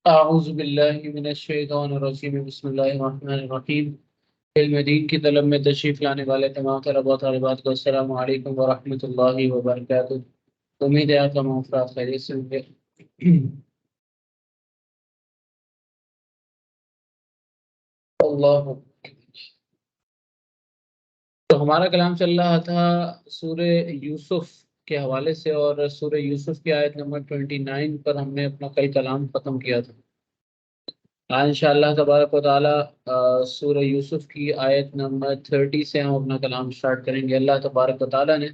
اعوذ باللہ من الشیطان الرجیم بسم اللہ الرحمن الرحیم۔ علم دین کی طلب میں تشریف لانے والے تمام طلباء و طالبات کو السلام علیکم ورحمۃ اللہ وبرکاتہ۔ امید ہے آپ تمام افراد خیریت سے ہوں گے۔ اللہ، تو ہمارا کلام چل رہا تھا سورہ یوسف کے حوالے سے، اور سورہ یوسف کی آیت نمبر 29 پر ہم نے اپنا کل کلام ختم کیا تھا۔ آج انشاءاللہ تبارک و تعالی سورہ یوسف کی آیت نمبر 30 سے ہم اپنا کلام سٹارٹ کریں گے۔ اللہ تبارک و تعالی نے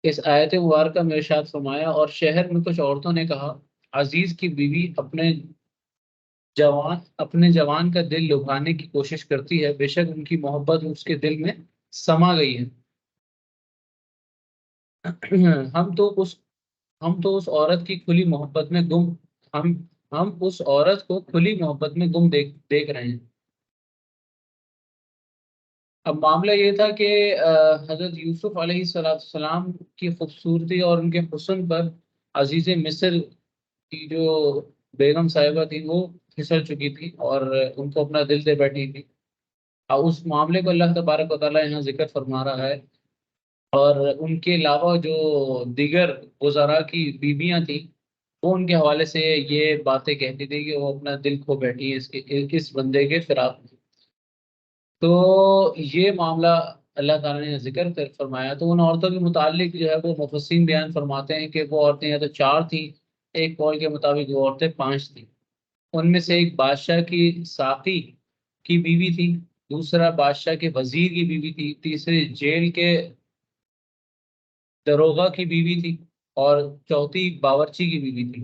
اس آیت مبارکہ میں ارشاد فرمایا، اور شہر میں کچھ عورتوں نے کہا، عزیز کی بیوی اپنے جوان کا دل لبھانے کی کوشش کرتی ہے، بے شک ان کی محبت اس کے دل میں سما گئی ہے۔ ہم تو اس عورت کی کھلی محبت میں گم ہم ہم اس عورت کو کھلی محبت میں گم دیکھ رہے ہیں۔ اب معاملہ یہ تھا کہ حضرت یوسف علیہ السلام کی خوبصورتی اور ان کے حسن پر عزیز مصر کی جو بیگم صاحبہ تھی وہ پھسل چکی تھی، اور ان کو اپنا دل دے بیٹھی تھی۔ اور اس معاملے کو اللہ تبارک و تعالیٰ یہاں ذکر فرما رہا ہے، اور ان کے علاوہ جو دیگر وزراء کی بیویاں تھیں وہ ان کے حوالے سے یہ باتیں کہتی تھی کہ وہ اپنا دل کھو بیٹھی ہیں اس بندے کے فراق میں۔ تو یہ معاملہ اللہ تعالیٰ نے ذکر فرمایا، تو ان عورتوں کے متعلق جو ہے وہ مفسرین بیان فرماتے ہیں کہ وہ عورتیں یا تو 4 تھیں، ایک قول کے مطابق وہ عورتیں 5 تھیں۔ ان میں سے ایک بادشاہ کی ساقی کی بیوی تھی، دوسرا بادشاہ کے وزیر کی بیوی تھی، تیسری جیل کے دروغہ کی بیوی تھی، اور چوتھی باورچی کی بیوی تھی۔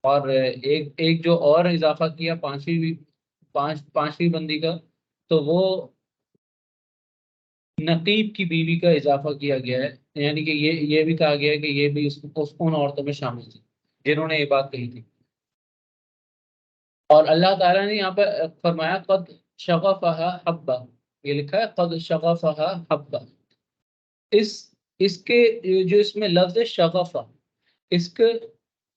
اور ایک جو اور اضافہ کیا پانچویں بندی کا، تو وہ نقیب کی بیوی کا اضافہ کیا گیا ہے، یعنی کہ یہ بھی کہا گیا ہے کہ یہ بھی ان عورتوں میں شامل تھی جنہوں نے یہ بات کہی تھی۔ اور اللہ تعالیٰ نے یہاں پر فرمایا قد شغفہا حبا، یہ لکھا ہے قد شغفہا حبا۔ اس اس کے جو اس میں لفظ شغفہ، اس کا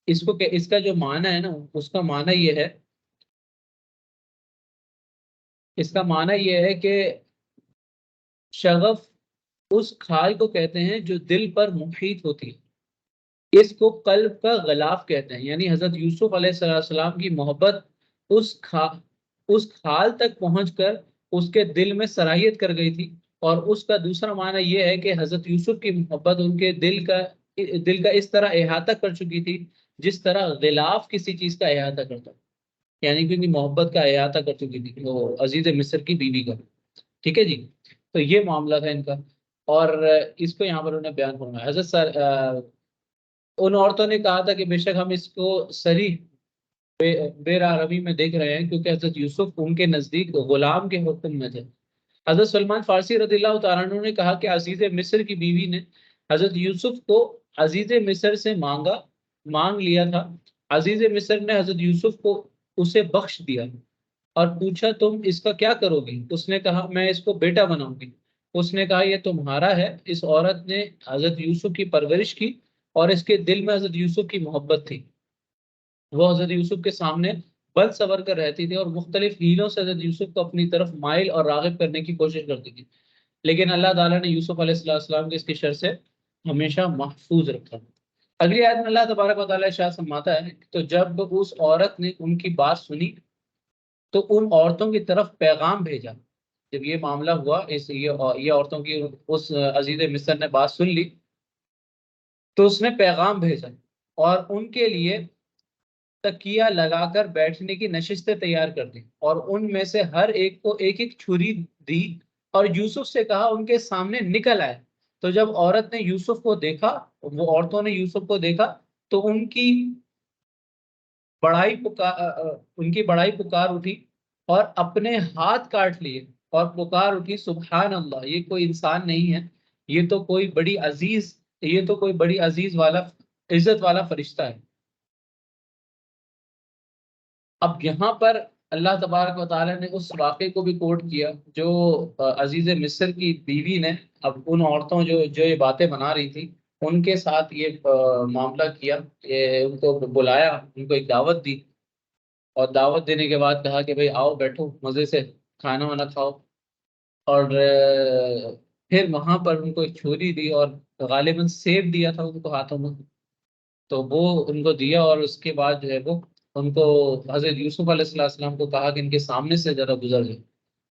اس کا جو معنی ہے نا، اس کا معنی یہ ہے، اس کا معنی یہ ہے کہ شغف اس کھال کو کہتے ہیں جو دل پر محیط ہوتی ہے، اس کو قلب کا غلاف کہتے ہیں۔ یعنی حضرت یوسف علیہ السلام کی محبت اس اس کھال تک پہنچ کر اس کے دل میں صلاحیت کر گئی تھی۔ اور اس کا دوسرا معنی یہ ہے کہ حضرت یوسف کی محبت ان کے دل کا اس طرح احاطہ کر چکی تھی جس طرح غلاف کسی چیز کا احاطہ کرتا ہے، یعنی کہ ان کی محبت کا احاطہ کر چکی تھی وہ عزیز مصر کی بیوی کا۔ ٹھیک ہے جی، تو یہ معاملہ تھا ان کا، اور اس کو یہاں پر انہوں نے بیان فرمایا۔ ان عورتوں نے کہا تھا کہ بے شک ہم اس کو صریح بے راہ روی میں دیکھ رہے ہیں، کیونکہ حضرت یوسف ان کے نزدیک غلام کے حکم میں تھے۔ حضرت سلمان فارسی رضی اللہ تعالیٰ عنہ نے کہا کہ عزیز مصر کی بیوی نے حضرت یوسف کو عزیز مصر سے مانگ لیا تھا۔ عزیز مصر نے حضرت یوسف کو اسے بخش دیا اور پوچھا تم اس کا کیا کرو گی؟ اس نے کہا میں اس کو بیٹا بناؤں گی۔ اس نے کہا یہ تمہارا ہے۔ اس عورت نے حضرت یوسف کی پرورش کی، اور اس کے دل میں حضرت یوسف کی محبت تھی۔ وہ حضرت یوسف کے سامنے بل سور کر رہتی تھی، اور مختلف ہیلوں سے حضرت یوسف کو اپنی طرف مائل اور راغب کرنے کی کوشش کرتی تھی، لیکن اللہ تعالیٰ نے یوسف علیہ السلام کے اس کی شر سے ہمیشہ محفوظ رکھا۔ اگلی آیت میں اللہ تبارک و تعالیٰ ارشاد فرماتا ہے، تو جب اس عورت نے ان کی بات سنی تو ان عورتوں کی طرف پیغام بھیجا۔ جب یہ معاملہ ہوا، یہ عورتوں کی اس عزیز مصر نے بات سن لی تو اس نے پیغام بھیجا، اور ان کے لیے تکیہ لگا کر بیٹھنے کی نشستیں تیار کر دی، اور ان میں سے ہر ایک کو ایک ایک چھری دی، اور یوسف سے کہا ان کے سامنے نکل آئے۔ تو جب عورت نے یوسف کو دیکھا، وہ عورتوں نے یوسف کو دیکھا، تو ان کی بڑائی پکار اٹھی، اور اپنے ہاتھ کاٹ لیے، اور پکار اٹھی سبحان اللہ، یہ کوئی انسان نہیں ہے، یہ تو کوئی بڑی عزت والا فرشتہ ہے۔ اب یہاں پر اللہ تبارک و تعالیٰ نے اس واقعے کو بھی کوٹ کیا جو عزیز مصر کی بیوی نے اب ان عورتوں جو یہ باتیں بنا رہی تھی ان کے ساتھ یہ معاملہ کیا، ان کو بلایا، ان کو ایک دعوت دی، اور دعوت دینے کے بعد کہا کہ بھئی آؤ بیٹھو مزے سے کھانا وانا کھاؤ، اور پھر وہاں پر ان کو ایک چھری دی اور غالباً سیب دیا تھا ان کو ہاتھوں میں، تو وہ ان کو دیا، اور اس کے بعد جو ہے وہ ان کو حضرت یوسف علیہ السلام کو کہا کہ ان کے سامنے سے ذرا گزر جائے.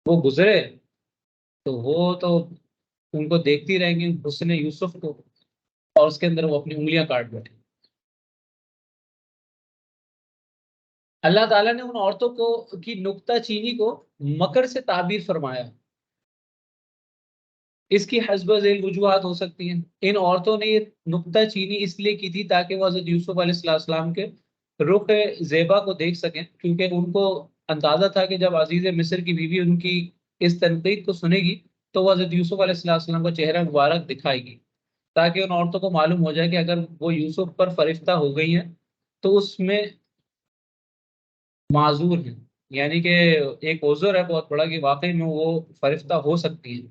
وہ گزرے تو وہ تو ان کو دیکھتی رہیں گی حسن یوسف کو، اور اس کے اندر وہ اپنی انگلیاں کاٹ بیٹھے. اللہ تعالیٰ نے ان عورتوں کو کی نکتہ چینی کو مکر سے تعبیر فرمایا. اس کی حسب ذیل وجوہات ہو سکتی ہیں. ان عورتوں نے یہ نکتہ چینی اس لیے کی تھی تاکہ وہ حضرت یوسف علیہ السلام کے رخ زیبا کو دیکھ سکیں، کیونکہ ان کو اندازہ تھا کہ جب عزیز مصر کی بیوی ان کی اس تنقید کو سنے گی تو وہ حضرت یوسف علیہ السلام کا چہرہ مبارک دکھائے گی، تاکہ ان عورتوں کو معلوم ہو جائے کہ اگر وہ یوسف پر فرفتہ ہو گئی ہیں تو اس میں معذور ہیں، یعنی کہ ایک عذر ہے بہت بڑا کہ واقعی میں وہ فرفتہ ہو سکتی ہیں.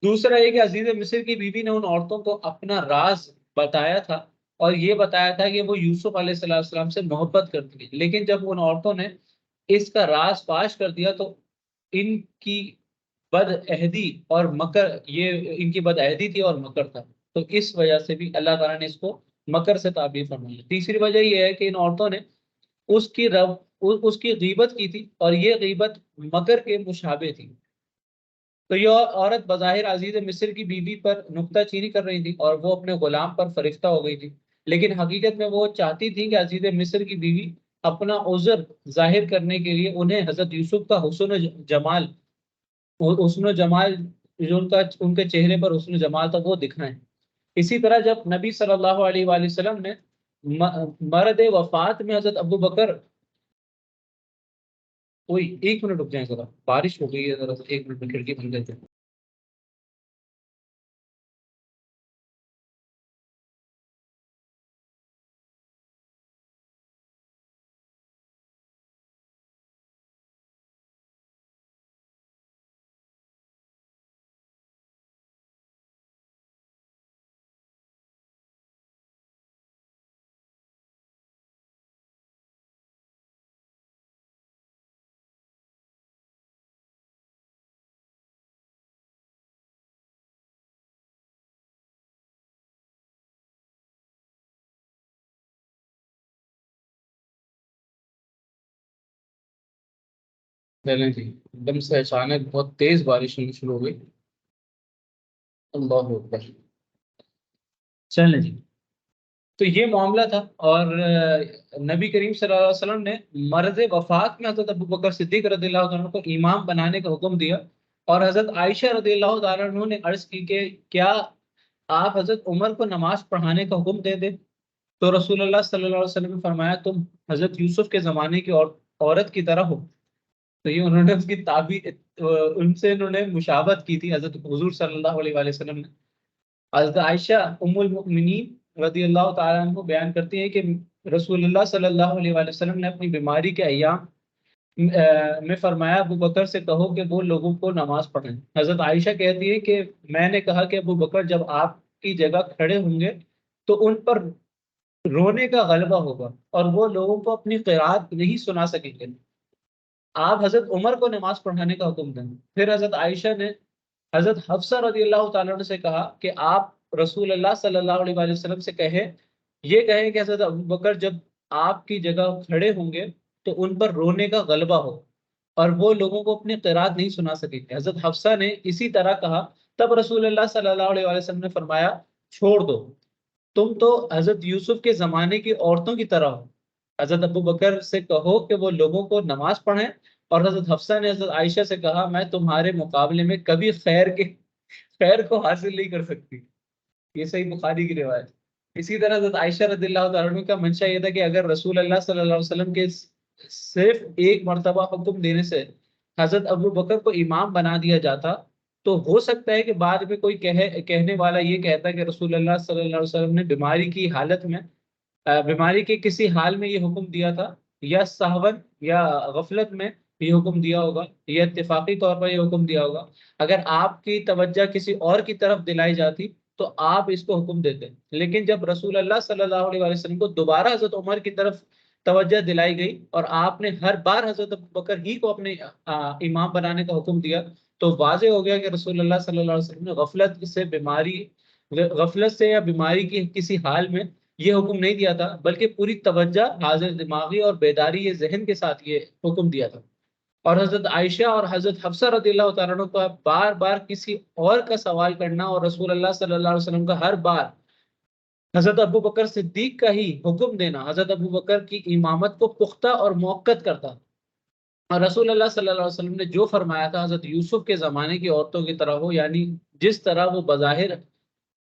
دوسرا یہ کہ عزیز مصر کی بیوی نے ان عورتوں کو اپنا راز بتایا تھا، اور یہ بتایا تھا کہ وہ یوسف علیہ السلام سے محبت کرتی ہے، لیکن جب ان عورتوں نے اس کا راز فاش کر دیا تو ان کی بد عہدی اور مکر، یہ ان کی بد عہدی تھی اور مکر تھا، تو اس وجہ سے بھی اللہ تعالیٰ نے اس کو مکر سے تعبیر فرمائی. تیسری وجہ یہ ہے کہ ان عورتوں نے اس کی اس کی غیبت کی تھی، اور یہ غیبت مکر کے مشابہ تھی. تو یہ عورت بظاہر عزیز مصر کی بیوی پر نکتہ چینی کر رہی تھی اور وہ اپنے غلام پر فرشتہ ہو گئی تھی، لیکن حقیقت میں وہ چاہتی تھی کہ عزیز مصر کی بیوی اپنا عذر ظاہر کرنے کے لیے انہیں حضرت یوسف کا جمال حسن و جمال جو ان کے چہرے پر حسن و جمال تھا وہ دکھائیں. اسی طرح جب نبی صلی اللہ علیہ وآلہ وسلم نے مرد وفات میں حضرت ابو بکر، کوئی ایک منٹ رک جائیں ذرا، بارش ہو گئی ہے ذرا سا، ایک منٹ میں کھڑکی بند کرتے ہیں. چلیں جی، ایک دم سے اچانک بہت تیز بارش ہونا شروع ہو گئی. اللہ اکبر. چلیں جی، تو یہ معاملہ تھا، اور نبی کریم صلی اللہ علیہ وسلم نے مرض وفات میں حضرت ابو بکر صدیق رضی اللہ عنہ کو امام بنانے کا حکم دیا، اور حضرت عائشہ رضی اللہ تعالیٰ عنہ نے عرض کی کہ کیا آپ حضرت عمر کو نماز پڑھانے کا حکم دے دیں؟ تو رسول اللہ صلی اللہ علیہ وسلم نے فرمایا تم حضرت یوسف کے زمانے کی عورت کی طرح ہو. تو یہ انہوں نے اس کی تعبیر، ان سے انہوں نے مشابہت کی تھی حضرت حضور صلی اللہ علیہ وآلہ وسلم نے. حضرت عائشہ ام المؤمنین رضی اللہ تعالیٰ عنہ بیان کرتی ہیں کہ رسول اللہ صلی اللہ علیہ وآلہ وسلم نے اپنی بیماری کے ایام میں فرمایا ابو بکر سے کہو کہ وہ لوگوں کو نماز پڑھیں. حضرت عائشہ کہتی ہے کہ میں نے کہا کہ ابو بکر جب آپ کی جگہ کھڑے ہوں گے تو ان پر رونے کا غلبہ ہوگا اور وہ لوگوں کو اپنی قرات نہیں سنا سکیں گے، آپ حضرت عمر کو نماز پڑھانے کا حکم دیں. پھر حضرت عائشہ نے حضرت حفصہ رضی اللہ تعالیٰ عنہ سے کہا کہ آپ رسول اللہ صلی اللہ علیہ وآلہ وسلم سے یہ کہیں کہ حضرت ابو بکر جب آپ کی جگہ کھڑے ہوں گے تو ان پر رونے کا غلبہ ہو اور وہ لوگوں کو اپنی قرات نہیں سنا سکیں گے. حضرت حفصہ نے اسی طرح کہا. تب رسول اللہ صلی اللہ علیہ وآلہ وسلم نے فرمایا چھوڑ دو، تم تو حضرت یوسف کے زمانے کی عورتوں کی طرح ہو. حضرت ابو بکر سے کہو کہ وہ لوگوں کو نماز پڑھیں، اور حضرت حفصہ نے حضرت عائشہ سے کہا میں تمہارے مقابلے میں کبھی خیر کو حاصل نہیں کر سکتی. یہ صحیح بخاری کی روایت. اسی طرح حضرت عائشہ رضی اللہ تعالیٰ عنہ کا منشا یہ تھا کہ اگر رسول اللہ صلی اللہ علیہ وسلم کے صرف ایک مرتبہ حکم دینے سے حضرت ابو بکر کو امام بنا دیا جاتا تو ہو سکتا ہے کہ بعد میں کوئی کہنے والا یہ کہتا کہ رسول اللہ صلی اللہ علیہ وسلم نے بیماری کی حالت میں بیماری کے کسی حال میں یہ حکم دیا تھا، یا سہون یا غفلت میں یہ حکم دیا ہوگا، یا اتفاقی طور پر یہ حکم دیا ہوگا. اگر آپ کی توجہ کسی اور کی طرف دلائی جاتی تو آپ اس کو حکم دیتے، لیکن جب رسول اللہ صلی اللہ علیہ وسلم کو دوبارہ حضرت عمر کی طرف توجہ دلائی گئی اور آپ نے ہر بار حضرت ابوبکر ہی کو اپنے امام بنانے کا حکم دیا، تو واضح ہو گیا کہ رسول اللہ صلی اللہ علیہ وسلم نے غفلت سے یا بیماری کی کسی حال میں یہ حکم نہیں دیا تھا، بلکہ پوری توجہ، حاضر دماغی اور بیداری ذہن کے ساتھ یہ حکم دیا تھا۔ اور حضرت عائشہ اور حضرت حفصہ رضی اللہ تعالیٰ عنہ کا بار بار کسی اور کا سوال کرنا اور رسول اللہ صلی اللہ علیہ وسلم کا ہر بار حضرت ابو بکر صدیق کا ہی حکم دینا حضرت ابو بکر کی امامت کو پختہ اور موقت کرتا۔ اور رسول اللہ صلی اللہ علیہ وسلم نے جو فرمایا تھا حضرت یوسف کے زمانے کی عورتوں کی طرح ہو، یعنی جس طرح وہ بظاہر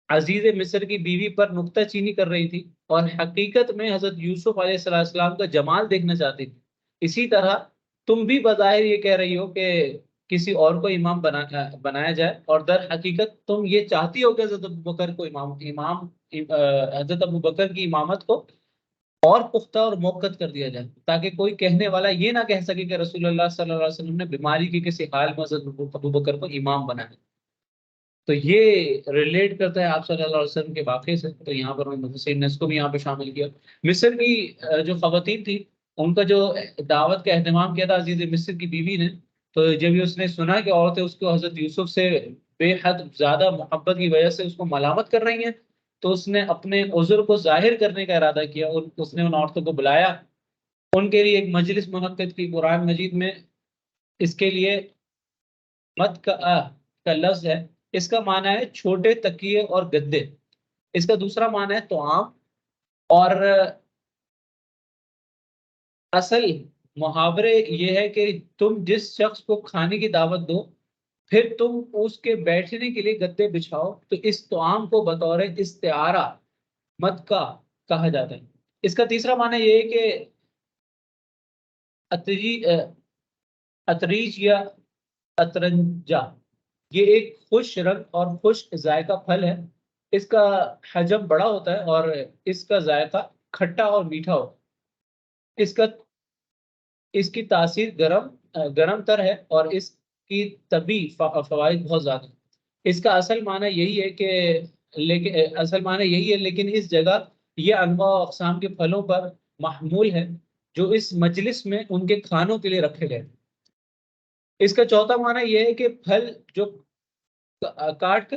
عزیز مصر کی بیوی پر نکتہ چینی کر رہی تھی اور حقیقت میں حضرت یوسف علیہ السلام کا جمال دیکھنا چاہتی تھی، اسی طرح تم بھی بظاہر یہ کہہ رہی ہو کہ کسی اور کو امام بنایا جائے، اور در حقیقت تم یہ چاہتی ہو کہ حضرت ابوبکر کو حضرت ابوبکر کی امامت کو اور پختہ اور موقت کر دیا جائے، تاکہ کوئی کہنے والا یہ نہ کہہ سکے کہ رسول اللہ صلی اللہ علیہ وسلم نے بیماری کی کسی حال میں حضرت ابوبکر کو امام بنایا۔ تو یہ ریلیٹ کرتا ہے آپ صلی اللہ علیہ وسلم کے واقعے سے، تو یہاں پر محسن نے اس کو بھی یہاں پہ شامل کیا۔ مصر کی جو خواتین تھی، ان کا جو دعوت کا اہتمام کیا تھا عزیز مصر کی بیوی نے، تو جب اس نے سنا کہ عورتیں اس کو حضرت یوسف سے بے حد زیادہ محبت کی وجہ سے اس کو ملامت کر رہی ہیں، تو اس نے اپنے عذر کو ظاہر کرنے کا ارادہ کیا اور اس نے ان عورتوں کو بلایا، ان کے لیے ایک مجلس منعقد کی۔ قرآن مجید میں اس کے لیے مت کا لفظ ہے، اس کا معنی ہے چھوٹے تکیے اور گدے، اس کا دوسرا معنی ہے طعام، اور اصل محاورے یہ ہے کہ تم جس شخص کو کھانے کی دعوت دو پھر تم اس کے بیٹھنے کے لیے گدے بچھاؤ، تو اس طعام کو بطور استعارہ مت کا کہا جاتا ہے۔ اس کا تیسرا معنی یہ ہے کہ اتریج یا اترنجا، یہ ایک خوش رنگ اور خوش ذائقہ پھل ہے، اس کا حجم بڑا ہوتا ہے اور اس کا ذائقہ کھٹا اور میٹھا ہوتا ہے، اس کی تاثیر گرم تر ہے اور اس کی طبی فوائد بہت زیادہ ہیں۔ اس کا اصل معنی یہی ہے لیکن اس جگہ یہ انواع و اقسام کے پھلوں پر محمول ہے جو اس مجلس میں ان کے کھانوں کے لیے رکھے گئے۔ اس کا چوتھا معنی یہ ہے کہ پھل جو کاٹ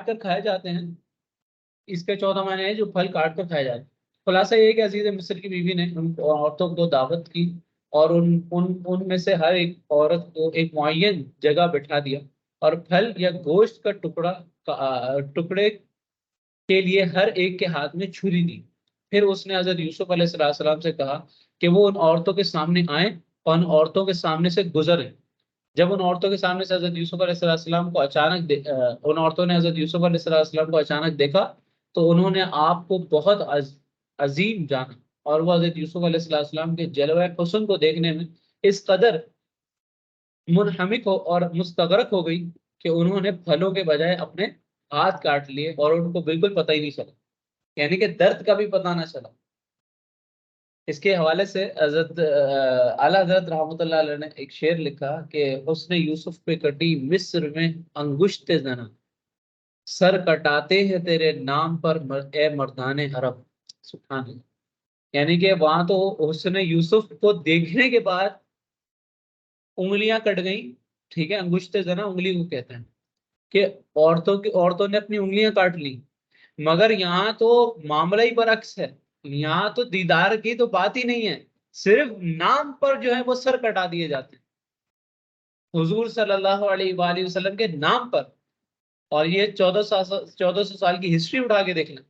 کر کھائے جاتے ہیں، اس کا چوتھا معنی ہے جو پھل کاٹ کر کھائے جاتے ہیں۔ خلاصہ یہ ہے کہ عزیز مصر کی بیوی نے ان عورتوں کو دعوت کی اور ان میں سے ہر ایک عورت کو ایک معین جگہ بٹھا دیا اور پھل یا گوشت کا ٹکڑے کے لیے ہر ایک کے ہاتھ میں چھری دی۔ پھر اس نے حضرت یوسف علیہ السلام سے کہا کہ وہ ان عورتوں کے سامنے آئیں اور ان عورتوں کے سامنے سے گزریں۔ جب ان عورتوں کے سامنے سے حضرت یوسف علیہ السلام کو ان عورتوں نے حضرت یوسف علیہ السلام کو اچانک دیکھا تو انہوں نے آپ کو بہت عظیم جانا، اور وہ حضرت یوسف علیہ السلام کے جلوہ حسن کو دیکھنے میں اس قدر منہمک اور مستغرق ہو گئی کہ انہوں نے پھلوں کے بجائے اپنے ہاتھ کاٹ لیے اور ان کو بالکل پتہ ہی نہیں چلا، یعنی کہ درد کا بھی پتہ نہ چلا۔ اس کے حوالے سے حضرت اعلیٰ حضرت رحمۃ اللہ علیہ نے ایک شعر لکھا کہ حسن یوسف پہ کٹی مصر میں انگشت زنا، سر کٹاتے ہیں تیرے نام پر اے مردان عرب۔ سبحان اللہ، یعنی کہ وہاں تو حسن یوسف کو دیکھنے کے بعد انگلیاں کٹ گئیں، ٹھیک ہے، انگشت زنا انگلی کو کہتے ہیں کہ عورتوں نے اپنی انگلیاں کاٹ لی، مگر یہاں تو معاملہ ہی برعکس ہے، یہاں تو دیدار کی تو بات ہی نہیں ہے، صرف نام پر جو ہے وہ سر کٹا دیے جاتے ہیں حضور صلی اللہ علیہ وآلہ وسلم کے نام پر۔ اور یہ 1400 سال کی ہسٹری اٹھا کے دیکھ لیں،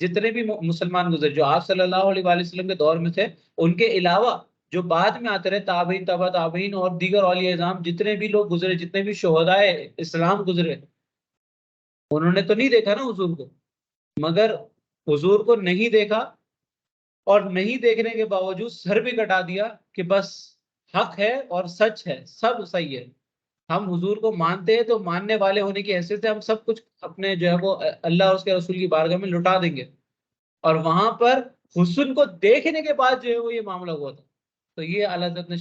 جتنے بھی مسلمان گزرے جو آپ صلی اللہ علیہ وآلہ وسلم کے دور میں تھے، ان کے علاوہ جو بعد میں آتے رہے تابعین، تبع تابعین اور دیگر اولیاء اعظام، جتنے بھی لوگ گزرے، جتنے بھی شہدائے اسلام گزرے، انہوں نے تو نہیں دیکھا نا حضور کو، مگر حضور کو نہیں دیکھا اور نہیں دیکھنے کے باوجود سر بھی کٹا دیا کہ بس حق ہے اور سچ ہے، سب صحیح ہے، ہم حضور کو مانتے ہیں تو ماننے والے ہونے کی حیثیت سے ہم سب کچھ اپنے جو ہے وہ اللہ اور اس کے رسول کی بارگاہ میں لٹا دیں گے، اور وہاں پر حسن کو دیکھنے کے بعد جو ہے وہ یہ معاملہ ہوا تھا۔ تو یہ اعلیٰ حضرت نے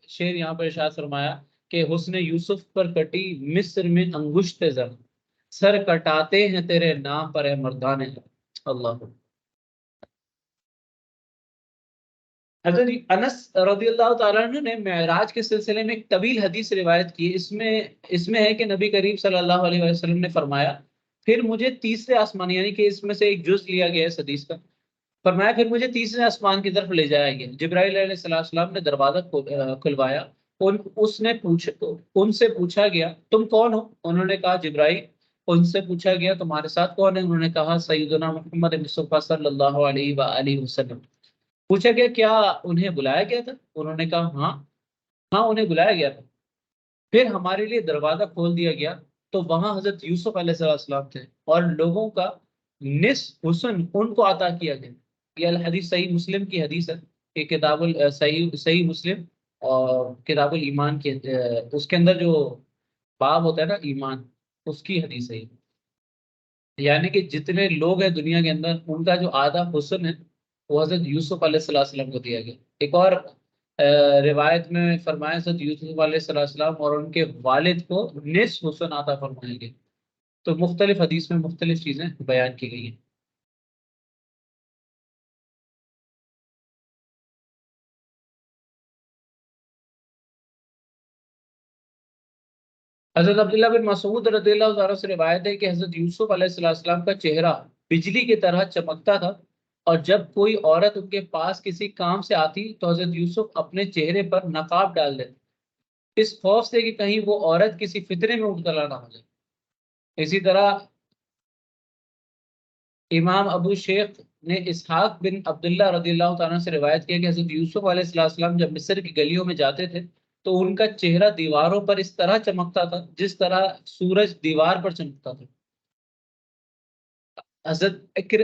شعر یہاں پر ارشاد فرمایا کہ حسن یوسف پر کٹی مصر میں انگشت زر، سر کٹاتے ہیں تیرے نام پر اے مردان۔ اللہ حضرت انس رضی اللہ تعالیٰ عنہ نے معراج کے سلسلے میں ایک طویل حدیث روایت کی. اس میں ہے کہ نبی کریم صلی اللہ علیہ وسلم نے فرمایا پھر مجھے تیسرے آسمان، یعنی کہ اس میں سے ایک جز لیا گیا ہے اس حدیث کا. فرمایا پھر مجھے تیسرے آسمان کی طرف لے جایا گیا. جبرائیل علیہ السلام نے دروازہ کھلوایا. اس نے ان سے پوچھا گیا تم کون ہو؟ انہوں نے کہا جبرائیل. ان سے پوچھا گیا تمہارے ساتھ کون ہے؟ انہوں نے کہا سیدنا محمد مصطفیٰ صلی اللہ علیہ وآلہ وسلم. پوچھا گیا کیا انہیں بلایا گیا تھا؟ انہوں نے کہا ہاں ہاں انہیں بلایا گیا تھا. پھر ہمارے لیے دروازہ کھول دیا گیا تو وہاں حضرت یوسف علیہ السلام تھے اور لوگوں کا نصف حسن ان کو عطا کیا گیا. یہ الحدیث صحیح مسلم کی حدیث ہے کہ صحیح مسلم اور کتاب الایمان کے اس کے اندر جو باب ہوتا ہے نا ایمان، اس کی حدیث ہے یہ. یعنی کہ جتنے لوگ ہیں دنیا کے اندر ان کا جو آدھا حسن ہے وہ حضرت یوسف علیہ السلام کو دیا گیا. ایک اور روایت میں فرمایا حضرت یوسف علیہ السلام اور ان کے والد کو نصف حسن عطا فرمایا گیا. تو مختلف حدیث میں مختلف چیزیں بیان کی گئی ہیں. حضرت عبداللہ بن مسعود رضی اللہ تعالیٰ سے روایت ہے کہ حضرت یوسف علیہ السلام کا چہرہ بجلی کی طرح چمکتا تھا اور جب کوئی عورت ان کے پاس کسی کام سے آتی تو حضرت یوسف اپنے چہرے پر نقاب ڈال دیتے اس خوف سے کہ کہیں وہ عورت کسی فتنے میں مبتلا نہ ہو جائے. اسی طرح امام ابو شیخ نے اسحاق بن عبداللہ رضی اللہ تعالیٰ سے روایت کیا کہ حضرت یوسف علیہ السلام جب مصر کی گلیوں میں جاتے تھے تو ان کا چہرہ دیواروں پر اس طرح چمکتا تھا جس طرح سورج دیوار پر چمکتا تھا. حضرت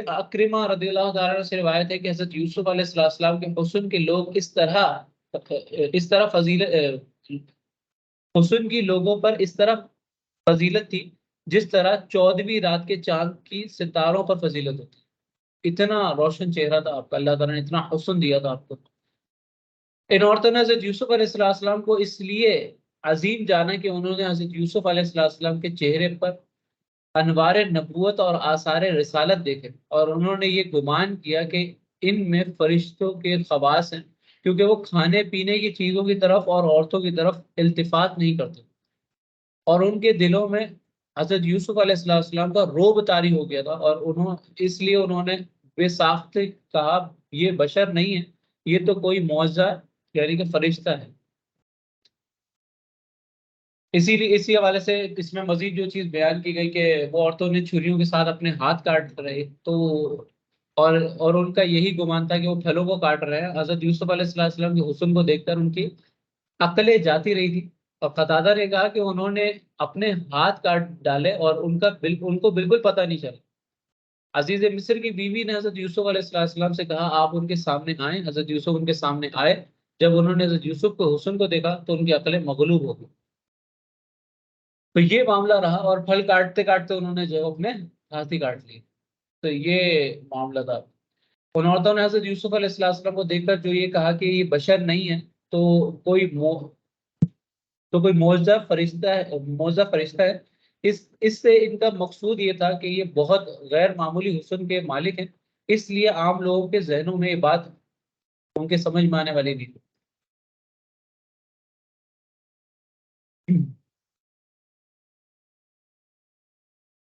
اکرمہ رضی اللہ تعالیٰ سے روایت ہے کہ حضرت یوسف علیہ السلام کے حسن کے لوگ اس طرح حسن کی لوگوں پر اس طرح فضیلت تھی جس طرح 14ویں رات کے چاند کی ستاروں پر فضیلت ہوتی. اتنا روشن چہرہ تھا آپ کا، اللہ تعالیٰ نے اتنا حسن دیا تھا آپ کو. ان عورتوں نے حضرت یوسف علیہ السلام کو اس لیے عظیم جانا کہ انہوں نے حضرت یوسف علیہ السلام کے چہرے پر انوار نبوت اور آثار رسالت دیکھے اور انہوں نے یہ گمان کیا کہ ان میں فرشتوں کے خواص ہیں کیونکہ وہ کھانے پینے کی چیزوں کی طرف اور عورتوں کی طرف التفات نہیں کرتے اور ان کے دلوں میں حضرت یوسف علیہ السلام کا روب طاری ہو گیا تھا اور اس لیے انہوں نے بے ساختہ کہا یہ بشر نہیں ہے، یہ تو کوئی معجزہ یعنی کہ فرشتہ ہے. اسی لیے اسی حوالے سے اس میں مزید جو چیز بیان کی گئی کہ وہ عورتوں نے چھریوں کے ساتھ اپنے ہاتھ کاٹ رہے تو اور ان کا یہی گمان تھا کہ وہ پھلوں کو کاٹ رہے ہیں. حضرت یوسف علیہ السلام کے حسن کو دیکھ کر ان کی عقلیں جاتی رہی تھی اور قتادہ نے کہا کہ انہوں نے اپنے ہاتھ کاٹ ڈالے اور ان کو بالکل پتہ نہیں چلا. عزیز مصر کی بیوی نے حضرت یوسف علیہ السلام سے کہا آپ ان کے سامنے آئیں. حضرت یوسف ان کے سامنے آئے. جب انہوں نے حضرت یوسف کو حسن کو دیکھا تو ان کی عقلیں مغلوب ہو گئی. تو یہ معاملہ رہا اور پھل کاٹتے کاٹتے انہوں نے جو اپنے ہاتھ ہی کاٹ لیے. تو یہ معاملہ تھا. ان عورتوں نے حضرت یوسف علیہ السلام کو دیکھ کر جو یہ کہا کہ یہ بشر نہیں ہے تو کوئی معجزہ فرشتہ ہے. اس سے ان کا مقصود یہ تھا کہ یہ بہت غیر معمولی حسن کے مالک ہیں، اس لیے عام لوگوں کے ذہنوں میں یہ بات ان کے سمجھ میں آنے والی نہیں تھی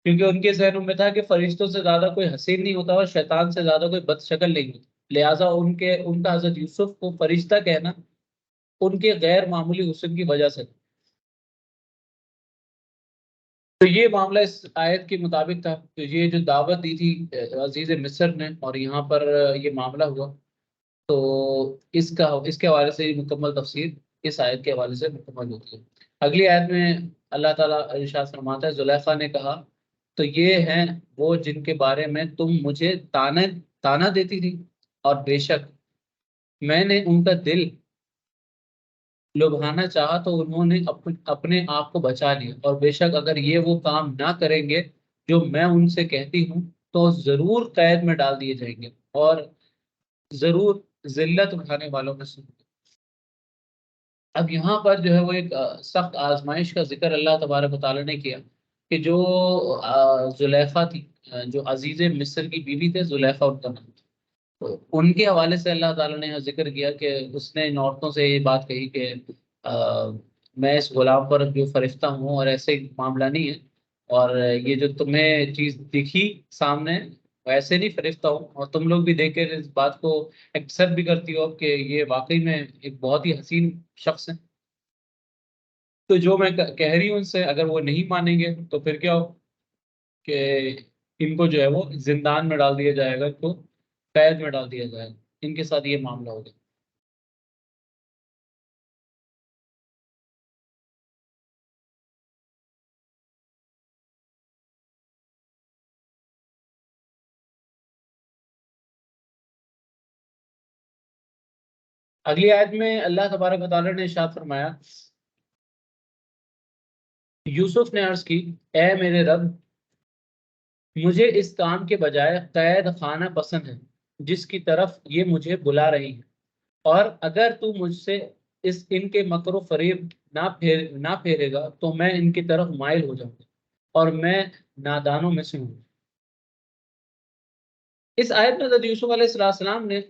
کیونکہ ان کے ذہنوں میں تھا کہ فرشتوں سے زیادہ کوئی حسین نہیں ہوتا اور شیطان سے زیادہ کوئی بد شکل نہیں ہوتا، لہٰذا ان کا حضرت یوسف کو فرشتہ کہنا ان کے غیر معمولی حسن کی وجہ سے. تو یہ معاملہ اس آیت کے مطابق تھا. تو یہ جو دعوت دی تھی عزیز مصر نے اور یہاں پر یہ معاملہ ہوا تو اس کے حوالے سے مکمل تفسیر اس آیت کے حوالے سے مکمل ہوتی ہے. اگلی آیت میں اللہ تعالیٰ ارشاد فرماتا ہے زلیخا نے کہا تو یہ ہیں وہ جن کے بارے میں تم مجھے تانا دیتی تھی اور بے شک میں نے ان کا دل لبھانا چاہا تو انہوں نے اپنے آپ کو بچا لیا اور بے شک اگر یہ وہ کام نہ کریں گے جو میں ان سے کہتی ہوں تو ضرور قید میں ڈال دیے جائیں گے اور ضرور ذلت اٹھانے والوں میں سے. اب یہاں پر جو ہے وہ ایک سخت آزمائش کا ذکر اللہ تبارک و تعالیٰ نے کیا کہ جو زلیخا تھی جو عزیز مصر کی بیوی تھے زلیخا ان کا نام تھا. ان کے حوالے سے اللہ تعالیٰ نے ذکر کیا کہ اس نے ان عورتوں سے یہ بات کہی کہ میں اس غلام پر جو فرشتہ ہوں اور ایسے معاملہ نہیں ہے، اور یہ جو تمہیں چیز دکھی سامنے ویسے نہیں فرشتہ ہوں، اور تم لوگ بھی دیکھ کر اس بات کو ایکسپٹ بھی کرتی ہو کہ یہ واقعی میں ایک بہت ہی حسین شخص ہے۔ تو جو میں کہہ رہی ہوں ان سے، اگر وہ نہیں مانیں گے تو پھر کیا ہو کہ ان کو جو ہے وہ زندان میں ڈال دیا جائے گا، ان کو قید میں ڈال دیا جائے گا، ان کے ساتھ یہ معاملہ ہوگا۔ اگلی آیت میں اللہ تبارک و تعالیٰ نے ارشاد فرمایا، یوسف نے عرض کی، اے میرے رب، مجھے اس کام کے بجائے قید خانہ پسند ہے جس کی طرف یہ مجھے بلا رہی ہے، اور اگر تو مجھ سے ان کے مکر و فریب نہ پھیرے گا تو میں ان کی طرف مائل ہو جاؤں گا اور میں نادانوں میں سے ہوں۔ اس آیت میں حضرت یوسف علیہ السلام نے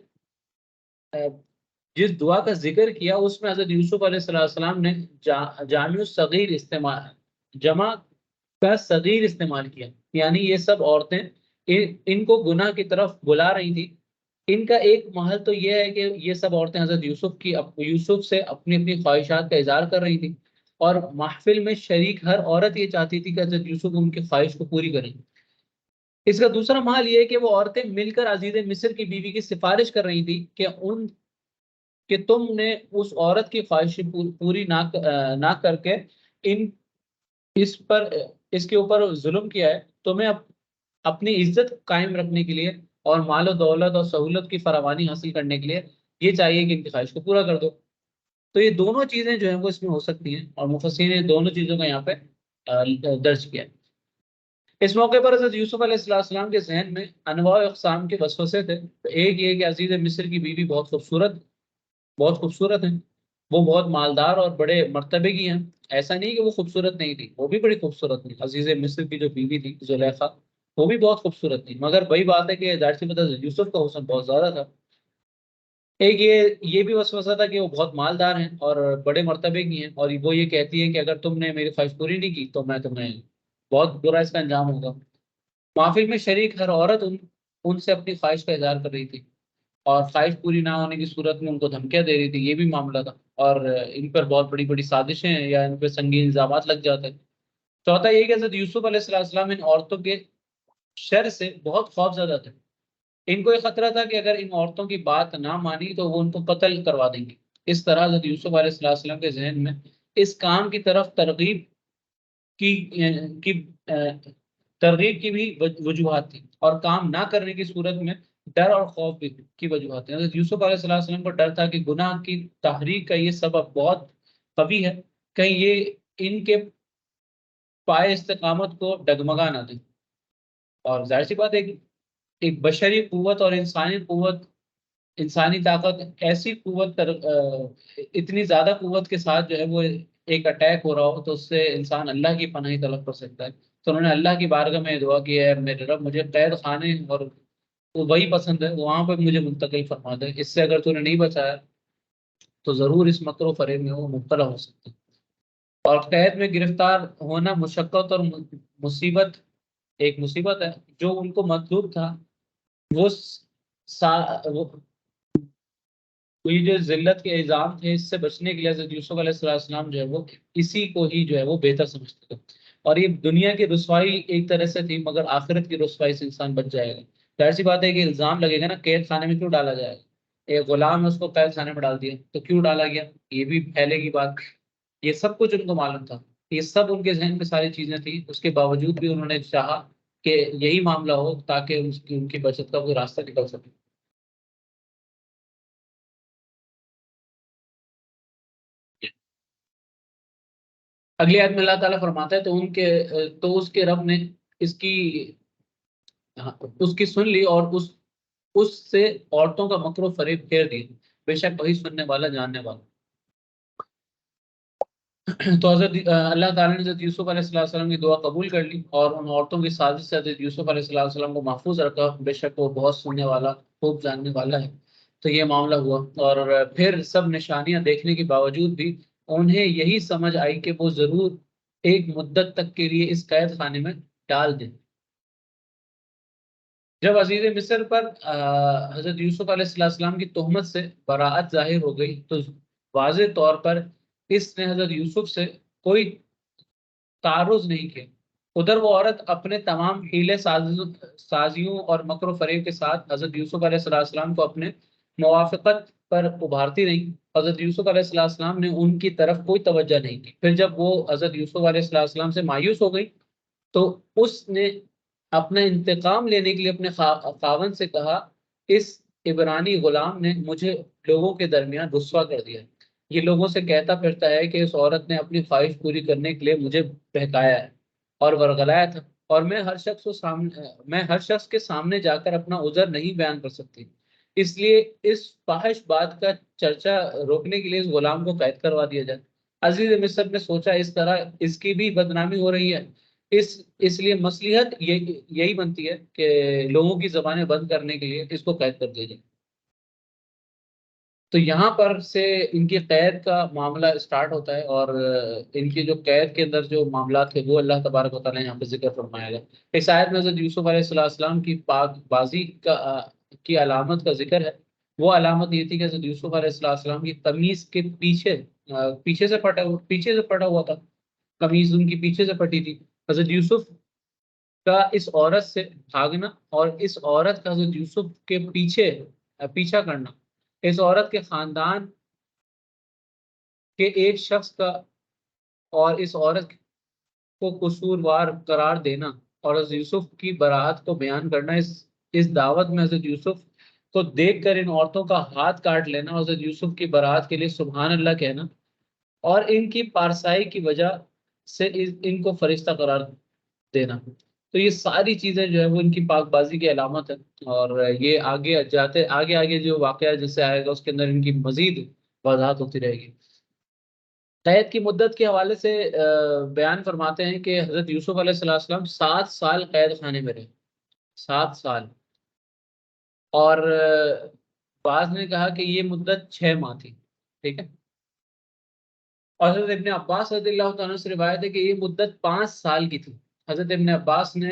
جس دعا کا ذکر کیا اس میں حضرت یوسف علیہ السلام نے جامع صغیر استعمال، جمع کا صغیر استعمال کیا، یعنی یہ سب عورتیں ان کو گناہ کی طرف بلا رہی تھی۔ ان کا ایک محل تو یہ ہے کہ یہ سب عورتیں حضرت یوسف سے اپنی اپنی خواہشات کا اظہار کر رہی تھی، اور محفل میں شریک ہر عورت یہ چاہتی تھی کہ حضرت یوسف ان کی خواہش کو پوری کریں۔ اس کا دوسرا محل یہ ہے کہ وہ عورتیں مل کر عزیز مصر کی بیوی کی سفارش کر رہی تھی کہ تم نے اس عورت کی خواہش پوری نہ کر کے ان اس پر اس کے اوپر ظلم کیا ہے، تمہیں اپنی عزت قائم رکھنے کے لیے اور مال و دولت اور سہولت کی فراوانی حاصل کرنے کے لیے یہ چاہیے کہ ان کی خواہش کو پورا کر دو۔ تو یہ دونوں چیزیں جو ہیں وہ اس میں ہو سکتی ہیں، اور مفسرین نے دونوں چیزوں کا یہاں پہ درج کیا ہے۔ اس موقع پر حضرت یوسف علیہ السلام کے ذہن میں انواع و اقسام کے وسوسے تھے۔ تو ایک یہ کہ عزیز مصر کی بیوی بہت خوبصورت ہیں، وہ بہت مالدار اور بڑے مرتبے کی ہیں۔ ایسا نہیں کہ وہ خوبصورت نہیں تھی، وہ بھی بڑی خوبصورت تھی۔ عزیز مصر کی جو بیوی تھی زلیخا، وہ بھی بہت خوبصورت تھی، مگر وہی بات ہے کہ ظاہر سی بات ہے یوسف کا حسن بہت زیادہ تھا۔ ایک یہ بھی وسوسہ تھا کہ وہ بہت مالدار ہیں اور بڑے مرتبے کی ہیں، اور وہ یہ کہتی ہے کہ اگر تم نے میری خواہش پوری نہیں کی تو میں تمہیں بہت برا اس کا انجام ہوگا۔ محفل میں شریک ہر عورت ان سے اپنی خواہش کا اظہار کر رہی تھی، اور خواہش پوری نہ ہونے کی صورت میں ان کو دھمکیاں دے رہی تھی، یہ بھی معاملہ تھا، اور ان پر بہت بڑی بڑی سازشیں ہیں یا ان پہ سنگین الزامات لگ جاتے ہیں۔ چوتھا یہ کہ حضرت یوسف علیہ السلام ان عورتوں کے شر سے بہت خوف زدہ تھے۔ ان کو یہ خطرہ تھا کہ اگر ان عورتوں کی بات نہ مانی تو وہ ان کو قتل کروا دیں گے۔ اس طرح حضرت یوسف علیہ السلام کے ذہن میں اس کام کی طرف کی ترغیب کی بھی وجوہات تھی، اور کام نہ کرنے کی صورت میں ڈر اور خوف کی وجوہات ہیں۔ حضرت یوسف علیہ السلام کو ڈر تھا کہ گناہ کی تحریک کا یہ سبب بہت قوی ہے، کہیں یہ ان کے پائے استقامت کو ڈگمگا نہ دیں۔ اور ظاہر سی بات ہے کہ ایک بشری قوت اور انسانی طاقت، ایسی قوت اتنی زیادہ قوت کے ساتھ جو ہے وہ ایک اٹیک ہو رہا ہو تو اس سے انسان اللہ کی پناہی طلب کر سکتا ہے۔ تو انہوں نے اللہ کی بارگاہ میں دعا کی ہے، میرے رب مجھے قید خانے اور وہ وہی پسند ہے، وہاں پہ مجھے منتقل فرما دے، اس سے اگر تو نے نہیں بچایا تو ضرور اس مکر و فریب میں وہ مبتلا ہو سکتے ہیں۔ اور قید میں گرفتار ہونا مشقت اور ایک مصیبت ہے جو ان کو مطلوب تھا۔ وہ یہ جو ذلت کے الزام تھے اس سے بچنے کے لیے حضرت یوسف علیہ السلام جو ہے وہ اسی کو ہی جو ہے وہ بہتر سمجھتے تھے، اور یہ دنیا کی رسوائی ایک طرح سے تھی، مگر آخرت کی رسوائی سے انسان بچ جائے گا۔ ظاہر سی بات ہے کہ الزام لگے گا نا، قید خانے میں کیوں ڈالا جائے گا؟ ایک غلام ہے اس کو قید خانے میں ڈال دیا تو کیوں ڈالا گیا، یہ بھی پھیلے گی بات۔ یہ سب کچھ ان کو معلوم تھا، یہ سب ان کے ذہن میں ساری چیزیں تھیں، اس کے باوجود بھی انہوں نے چاہا کہ یہی معاملہ ہو تاکہ ان کی بچت کا کوئی راستہ نکل سکے۔ اگلی آیت میں اللہ تعالیٰ فرماتا ہے تو اس کے رب نے اس کی سن لی اور اس سے عورتوں کا مکر و فریب پھیر دیا، بے شک وہی سننے والا جاننے والا۔ تو حضرت اللہ تعالیٰ نے حضرت یوسف علیہ السلام کی دعا قبول کر لی اور ان عورتوں کی سازش سے حضرت یوسف علیہ السلام کو محفوظ رکھا، بے شک وہ بہت سننے والا، خوب جاننے والا ہے۔ تو یہ معاملہ ہوا، اور پھر سب نشانیاں دیکھنے کے باوجود بھی انہیں یہی سمجھ آئی کہ وہ ضرور ایک مدت تک کے لیے اس قید خانے میں ڈال دیں۔ جب عزیز مصر پر حضرت یوسف علیہ السلام کی تہمت سے براعت ظاہر ہو گئی تو واضح طور پر اس نے حضرت یوسف سے کوئی تعرض نہیں کیا۔ ادھر وہ عورت اپنے تمام حیلے سازیوں اور مکر و فریب کے ساتھ حضرت یوسف علیہ السلام کو اپنے موافقت پر ابھارتی رہی۔ حضرت یوسف علیہ السلام نے ان کی طرف کوئی توجہ نہیں کی۔ پھر جب وہ حضرت یوسف علیہ السلام سے مایوس ہو گئی تو اس نے اپنا انتقام لینے کے لیے اپنے خاوند سے کہا، اس عبرانی غلام نے مجھے لوگوں کے درمیان رسوا کر دیا، یہ لوگوں سے کہتا پھرتا ہے کہ اس عورت نے اپنی خواہش پوری کرنے کے لیے مجھے بہکایا ہے اور ورغلایا تھا، اور میں ہر شخص کے سامنے جا کر اپنا عذر نہیں بیان کر سکتی، اس لیے اس فاحش بات کا چرچا روکنے کے لیے اس غلام کو قید کروا دیا جائے۔ عزیز مصر نے سوچا اس طرح اس کی بھی بدنامی ہو رہی ہے، اس اس لیے مصلحت یہی بنتی ہے کہ لوگوں کی زبانیں بند کرنے کے لیے اس کو قید کر دیا جائے۔ تو یہاں پر سے ان کی قید کا معاملہ اسٹارٹ ہوتا ہے، اور ان کی جو قید کے اندر جو معاملات تھے وہ اللہ تبارک و تعالیٰ نے یہاں پہ ذکر فرمایا گیا۔ اس آیت میں حضرت یوسف علیہ السلام کی پاک بازی کی علامت کا ذکر ہے۔ وہ علامت یہ تھی کہ حضرت یوسف علیہ السلام کی قمیص کے پیچھے سے پٹا ہوا تھا، قمیص ان کی پیچھے سے پٹی تھی۔ حضرت یوسف کا اس عورت سے بھاگنا اور اس عورت کا حضرت یوسف کے پیچھا کرنا، اس عورت کے خاندان کے ایک شخص کا اور اس عورت کو قصوروار قرار دینا اور حضرت یوسف کی براعت کو بیان کرنا، اس دعوت میں حضرت یوسف کو دیکھ کر ان عورتوں کا ہاتھ کاٹ لینا اور حضرت یوسف کی براعت کے لیے سبحان اللہ کہنا، اور ان کی پارسائی کی وجہ سے ان کو فرشتہ قرار دینا، تو یہ ساری چیزیں جو ہے وہ ان کی پاک بازی کی علامت ہے۔ اور یہ آگے آگے جو واقعہ جیسے آئے گا اس کے اندر ان کی مزید وضاحت ہوتی رہے گی۔ قید کی مدت کے حوالے سے بیان فرماتے ہیں کہ حضرت یوسف علیہ السلام 7 سال قید خانے میں رہے، 7 سال، اور بعض نے کہا کہ یہ مدت 6 ماہ تھی، ٹھیک ہے، اور حضرت ابن عباس رضی اللہ تعالیٰ سے روایت ہے کہ یہ مدت 5 سال کی تھی۔ حضرت ابن عباس نے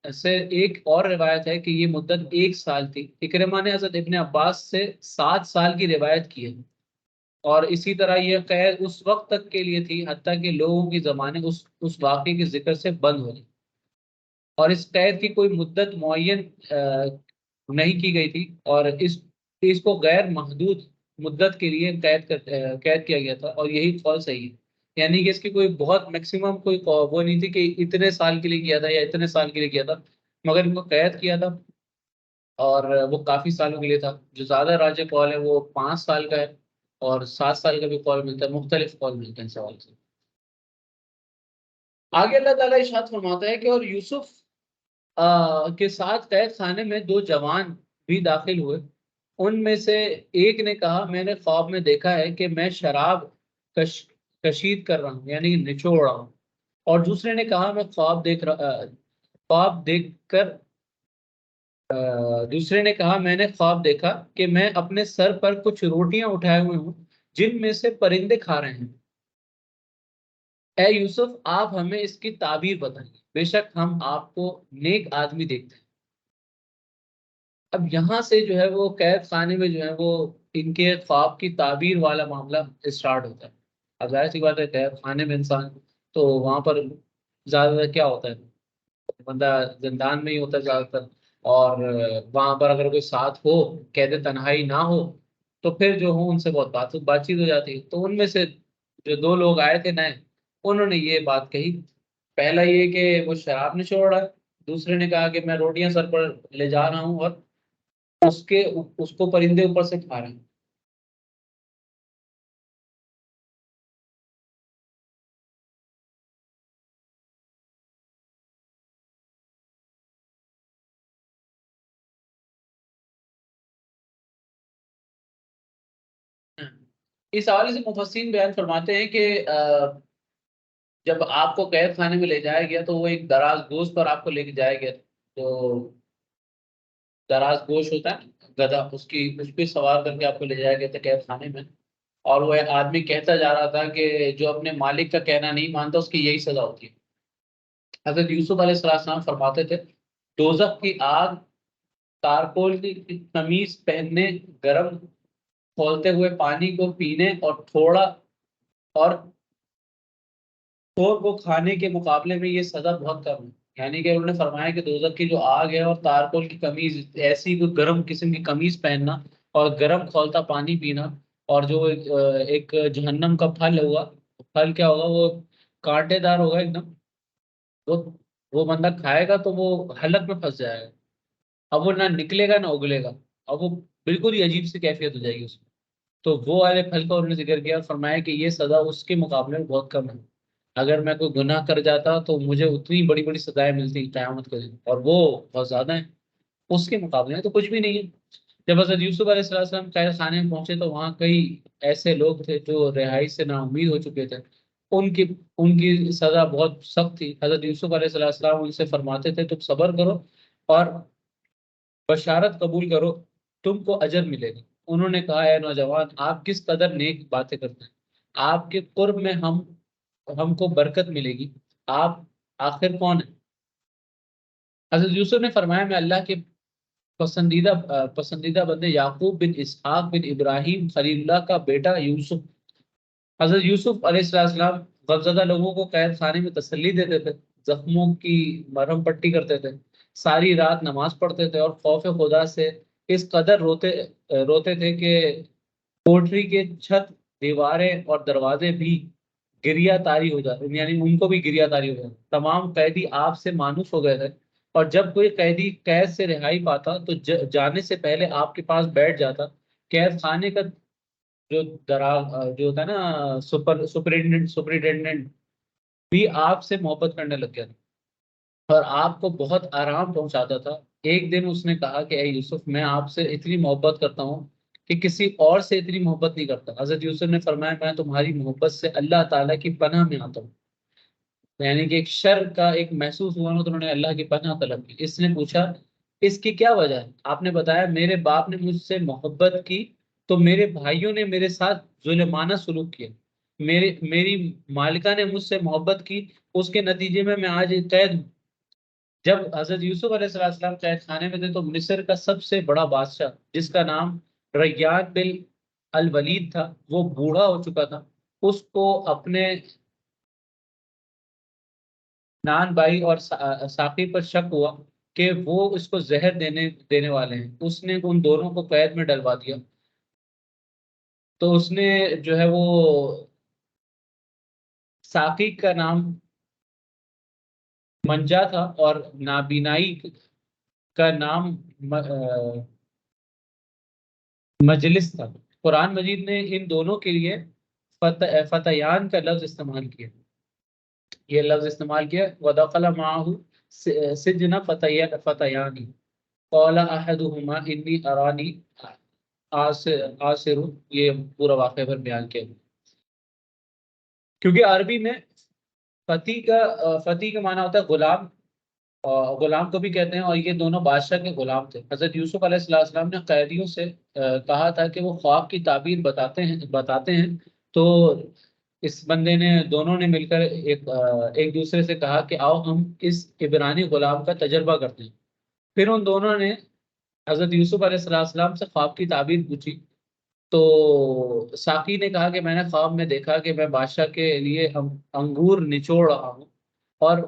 سے ایک اور روایت ہے کہ یہ مدت 1 سال تھی۔ اکرمہ نے حضرت ابن عباس سے 7 سال کی روایت کی ہے، اور اسی طرح یہ قید اس وقت تک کے لیے تھی حتیٰ کہ لوگوں کی زبانیں اس واقعے کے ذکر سے بند ہو گئی، اور اس قید کی کوئی مدت معین نہیں کی گئی تھی، اور اس کو غیر محدود مدت کے لیے قید کیا گیا تھا، اور یہی قول صحیح ہے، یعنی کہ اس کی کوئی بہت میکسیمم کوئی وہ نہیں تھی کہ اتنے سال کے لیے کیا تھا یا اتنے سال کے لیے کیا تھا، مگر ان کو قید کیا تھا اور وہ کافی سالوں کے لیے تھا۔ جو زیادہ راجع قول ہے وہ 5 سال کا ہے، اور 7 سال کا بھی قول ملتا ہے، مختلف قول ملتے ہیں سوال سے۔ آگے اللہ تعالیٰ ارشاد فرماتا ہے کہ اور یوسف کے ساتھ قید خانے میں 2 جوان بھی داخل ہوئے، ان میں سے ایک نے کہا میں نے خواب میں دیکھا ہے کہ میں شراب کش کشید کر رہا ہوں، یعنی نچوڑ رہا ہوں، اور دوسرے نے کہا میں خواب دیکھ کر دوسرے نے کہا میں نے خواب دیکھا کہ میں اپنے سر پر کچھ روٹیاں اٹھائے ہوئے ہوں جن میں سے پرندے کھا رہے ہیں، اے یوسف آپ ہمیں اس کی تعبیر بتائیے، بے شک ہم آپ کو نیک آدمی دیکھتے ہیں۔ اب یہاں سے جو ہے وہ قید خانے میں جو ہے وہ ان کے خواب کی تعبیر والا معاملہ اسٹارٹ ہوتا ہے۔ اب ظاہر سی بات ہے قید خانے میں انسان تو وہاں پر زیادہ تر کیا ہوتا ہے، بندہ زندان میں ہی ہوتا ہے زیادہ تر، اور وہاں پر اگر کوئی ساتھ ہو، قید تنہائی نہ ہو، تو پھر جو ہوں ان سے بہت بات چیت ہو جاتی ہے۔ تو ان میں سے جو 2 لوگ آئے تھے نئے، انہوں نے یہ بات کہی، پہلا یہ کہ وہ شراب نچوڑ رہا ہے، دوسرے نے کہا کہ میں روٹیاں سر پر لے جا رہا ہوں اور اس کو پرندے اوپر سے کھا رہے ہیں۔ اس حوالے سے مفسرین بیان فرماتے ہیں کہ جب آپ کو قید خانے میں لے جایا گیا تو وہ ایک دراز گوش پر آپ کو لے کے جایا گیا، تو دراز گوش ہوتا ہے گدھا، اس پہ سوار کر کے آپ کو لے جایا گیا تھا قید خانے میں، اور وہ آدمی کہتا جا رہا تھا کہ جو اپنے مالک کا کہنا نہیں مانتا اس کی یہی سزا ہوتی ہے۔ حضرت یوسف علیہ السلام فرماتے تھے دوزخ کی آگ تارکول کی قمیص پہننے، گرم کھولتے ہوئے پانی کو پینے اور تھوڑا اور چور کو کھانے کے مقابلے میں یہ سزا بہت کم ہے۔ یعنی کہ انہوں نے فرمایا کہ دوزخ کی جو آگ ہے اور تارکول کی قمیض، ایسی کوئی گرم قسم کی قمیض پہننا اور گرم کھولتا پانی پینا، اور جو ایک جہنم کا پھل ہوگا، پھل کیا ہوگا، وہ کانٹے دار ہوگا ایک دم، وہ وہ بندہ کھائے گا تو وہ حلق میں پھنس جائے گا، اب وہ نہ نکلے گا نہ اگلے گا، اب وہ بالکل ہی عجیب سی کیفیت ہو جائے گی اس میں۔ تو وہ والے پھل کا انہوں نے ذکر کیا اور فرمایا کہ یہ سزا اس کے مقابلے میں بہت کم ہے، اگر میں کوئی گناہ کر جاتا تو مجھے اتنی بڑی بڑی سزائیں ملتی قیامت کے دن، اور وہ بہت زیادہ ہیں، اس کے مقابلے میں تو کچھ بھی نہیں ہے۔ جب حضرت یوسف علیہ السلام قید خانے میں پہنچے تو وہاں کئی ایسے لوگ تھے جو رہائی سے نا امید ہو چکے تھے، ان کی سزا بہت سخت تھی۔ حضرت یوسف علیہ السلام ان سے فرماتے تھے تم صبر کرو اور بشارت قبول کرو، تم کو اجر ملے گا۔ انہوں نے کہا اے نوجوان، آپ کس قدر نیک باتیں کرتے ہیں، آپ کے قرب میں ہم کو برکت ملے گی، آپ آخر کون ہیں؟ حضرت یوسف نے فرمایا میں اللہ کے پسندیدہ بندے یعقوب بن اسحاق بن ابراہیم خلیل اللہ کا بیٹا یوسف۔ حضرت یوسف علیہ السلام غمزدہ لوگوں کو قید خانے میں تسلی دیتے تھے، زخموں کی مرہم پٹی کرتے تھے، ساری رات نماز پڑھتے تھے، اور خوف خدا سے اس قدر روتے تھے کہ کوٹری کے چھت، دیواریں اور دروازے بھی گریا تاری ہو جاتے، یعنی ان کو بھی گریا تاری ہو جاتے، تمام قیدی آپ سے مانوس ہو گئے تھے، اور جب کوئی قیدی قید سے رہائی پاتا تو جانے سے پہلے آپ کے پاس بیٹھ جاتا۔ قید خانے کا جو جو ہوتا ہے نا سپرنٹینڈنٹ بھی آپ سے محبت کرنے لگ گیا تھا اور آپ کو بہت آرام پہنچاتا تھا۔ ایک دن اس نے کہا کہ اے یوسف، میں آپ سے اتنی محبت کرتا ہوں کہ کسی اور سے اتنی محبت نہیں کرتا۔ حضرت یوسف نے فرمایا میں تمہاری محبت سے اللہ تعالیٰ کی پناہ میں آتا ہوں، یعنی کہ ایک شر کا ایک محسوس ہوا نا تو انہوں نے اللہ کی پناہ طلب کی۔ اس نے پوچھا اس کی کیا وجہ ہے؟ آپ نے بتایا میرے باپ نے مجھ سے محبت کی تو میرے بھائیوں نے میرے ساتھ ظلمانہ سلوک کیا، میری مالکہ نے مجھ سے محبت کی، اس کے نتیجے میں آج قید ہوں۔ جب حضرت یوسف علیہ السلام قید خانے میں تھے تو مصر کا سب سے بڑا بادشاہ جس کا نام ریان بن الولید تھا، وہ بوڑھا ہو چکا تھا، اس کو اپنے نان بھائی اور ساقی پر شک ہوا کہ وہ اس کو زہر دینے والے ہیں، اس نے ان دونوں کو قید میں ڈلوا دیا۔ تو اس نے جو ہے وہ ساقی کا نام منجا تھا اور نابینائی کا نام مجلس تھا۔ قرآن مجید نے ان دونوں کے لیے فتیان کا لفظ استعمال کیا، یہ لفظ استعمال کیا وَدَخَلَ مَعَهُ سِجْنَ فَتَيَانِ قَالَ أَحَدُهُمَا إِنِّي أَرَانِي آسر، یہ پورا واقعہ پر بیان کیا، کیونکہ عربی میں فتی کا معنی ہوتا ہے غلام، اور غلام کو بھی کہتے ہیں، اور یہ دونوں بادشاہ کے غلام تھے۔ حضرت یوسف علیہ السلام نے قیدیوں سے کہا تھا کہ وہ خواب کی تعبیر بتاتے ہیں، تو اس بندے نے دونوں نے مل کر ایک دوسرے سے کہا کہ آؤ ہم اس عبرانی غلام کا تجربہ کرتے ہیں۔ پھر ان دونوں نے حضرت یوسف علیہ السلام سے خواب کی تعبیر پوچھی، تو ساقی نے کہا کہ میں نے خواب میں دیکھا کہ میں بادشاہ کے لیے انگور نچوڑ رہا ہوں، اور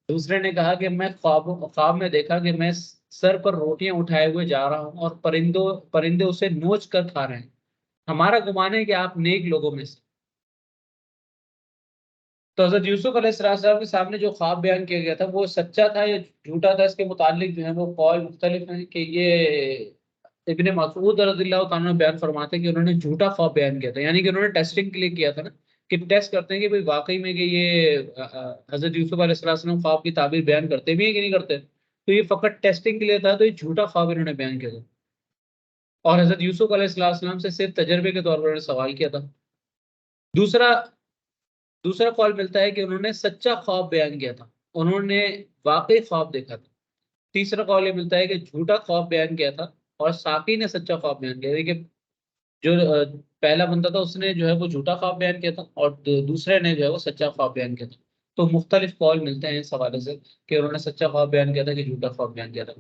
دوسرے نے کہا کہ میں خواب میں دیکھا کہ میں سر پر روٹیاں اٹھائے ہوئے جا رہا ہوں اور پرندے اسے نوچ کر کھا رہے ہیں، ہمارا گمان ہے کہ آپ نیک لوگوں میں سے۔ تو حضرت یوسف علیہ السلام کے سامنے جو خواب بیان کیا گیا تھا وہ سچا تھا یا جھوٹا تھا، اس کے متعلق جو ہے وہ قول مختلف ہیں، کہ یہ ابن مسعود رضی اللہ تعالیٰ عنہ بیان فرماتے ہیں کہ انہوں نے جھوٹا خواب بیان کیا تھا، یعنی کہ انہوں نے ٹیسٹنگ کے لیے کیا تھا نا، کہ ٹیسٹ کرتے ہیں کہ بھئی واقعی میں کہ یہ حضرت یوسف علیہ السلام خواب کی تعبیر بیان کرتے بھی ہیں کہ نہیں کرتے، تو یہ فقط ٹیسٹنگ کے لیے تھا، تو یہ جھوٹا خواب انہوں نے بیان کیا تھا، اور حضرت یوسف علیہ السلام سے صرف تجربے کے طور پر انہوں نے سوال کیا تھا۔ دوسرا دوسرا قول ملتا ہے کہ انہوں نے سچا خواب بیان کیا تھا، انہوں نے واقعی خواب دیکھا تھا۔ تیسرا قول یہ ملتا ہے کہ جھوٹا خواب بیان کیا تھا اور ساقی نے سچا خواب بیان کیا، دیکھیے جو پہلا بندہ تھا اس نے جو ہے وہ جھوٹا خواب بیان کیا تھا اور دوسرے نے جو ہے وہ سچا خواب بیان کیا تھا۔ تو مختلف قول ملتے ہیں اس حوالے سے کہ انہوں نے سچا خواب بیان کیا تھا کہ جھوٹا خواب بیان کیا تھا۔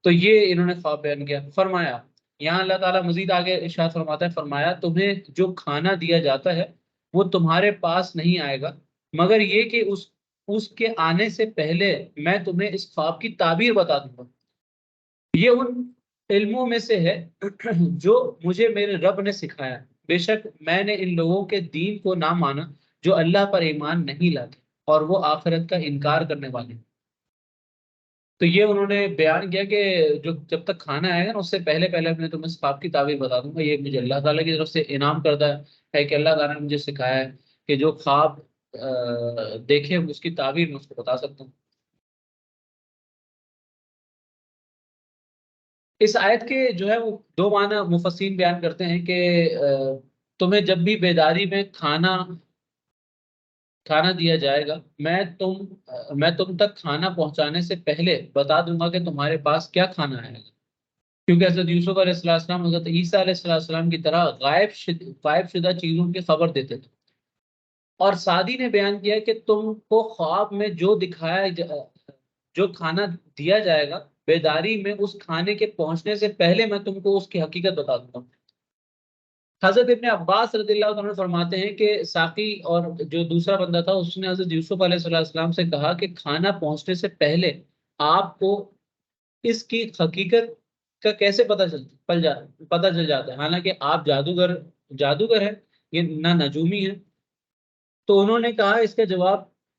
تو یہ انہوں نے خواب بیان کیا۔ فرمایا، یہاں اللہ تعالیٰ مزید آگے ارشاد فرماتا ہے، فرمایا تمہیں جو کھانا دیا جاتا ہے وہ تمہارے پاس نہیں آئے گا مگر یہ کہ اس کے آنے سے پہلے میں تمہیں اس خواب کی تعبیر بتا دوں گا۔ یہ ان علموں میں سے ہے جو مجھے میرے رب نے سکھایا، بے شک میں نے ان لوگوں کے دین کو نہ مانا جو اللہ پر ایمان نہیں لاتے اور وہ آخرت کا انکار کرنے والے۔ تو یہ انہوں نے بیان کیا کہ جو جب تک کھانا آئے گا نا اس سے پہلے پہلے میں تمہیں اس خواب کی تعبیر بتا دوں گا، یہ مجھے اللہ تعالیٰ کی طرف سے انعام کردہ ہے کہ اللہ تعالیٰ نے مجھے سکھایا ہے کہ جو خواب دیکھے اس کی تعبیر میں اس کو بتا سکتا ہوں۔ اس آیت کے جو ہے وہ دو معنی مفسرین بیان کرتے ہیں کہ تمہیں جب بھی بیداری میں کھانا دیا جائے گا میں تم تک کھانا پہنچانے سے پہلے بتا دوں گا کہ تمہارے پاس کیا کھانا آئے گا، کیونکہ حضرت یوسف علیہ السلام حضرت عیسیٰ علیہ السلام کی طرح غائب شدہ چیزوں کی خبر دیتے تھے۔ اور سعدی نے بیان کیا کہ تم کو خواب میں جو کھانا دیا جائے گا بیداری میں اس کھانے کے پہنچنے سے پہلے میں تم کو اس کی حقیقت بتا دوں گا۔ حضرت ابن عباس رضی اللہ عنہ فرماتے ہیں کہ ساقی اور جو دوسرا بندہ تھا اس نے حضرت یوسف علیہ السلام سے کہا کہ کھانا پہنچنے سے پہلے آپ کو اس کی حقیقت کا کیسے پتہ چل جاتا ہے، حالانکہ آپ جادوگر ہیں، یہ نہ نجومی ہے۔ تو انہوں نے کہا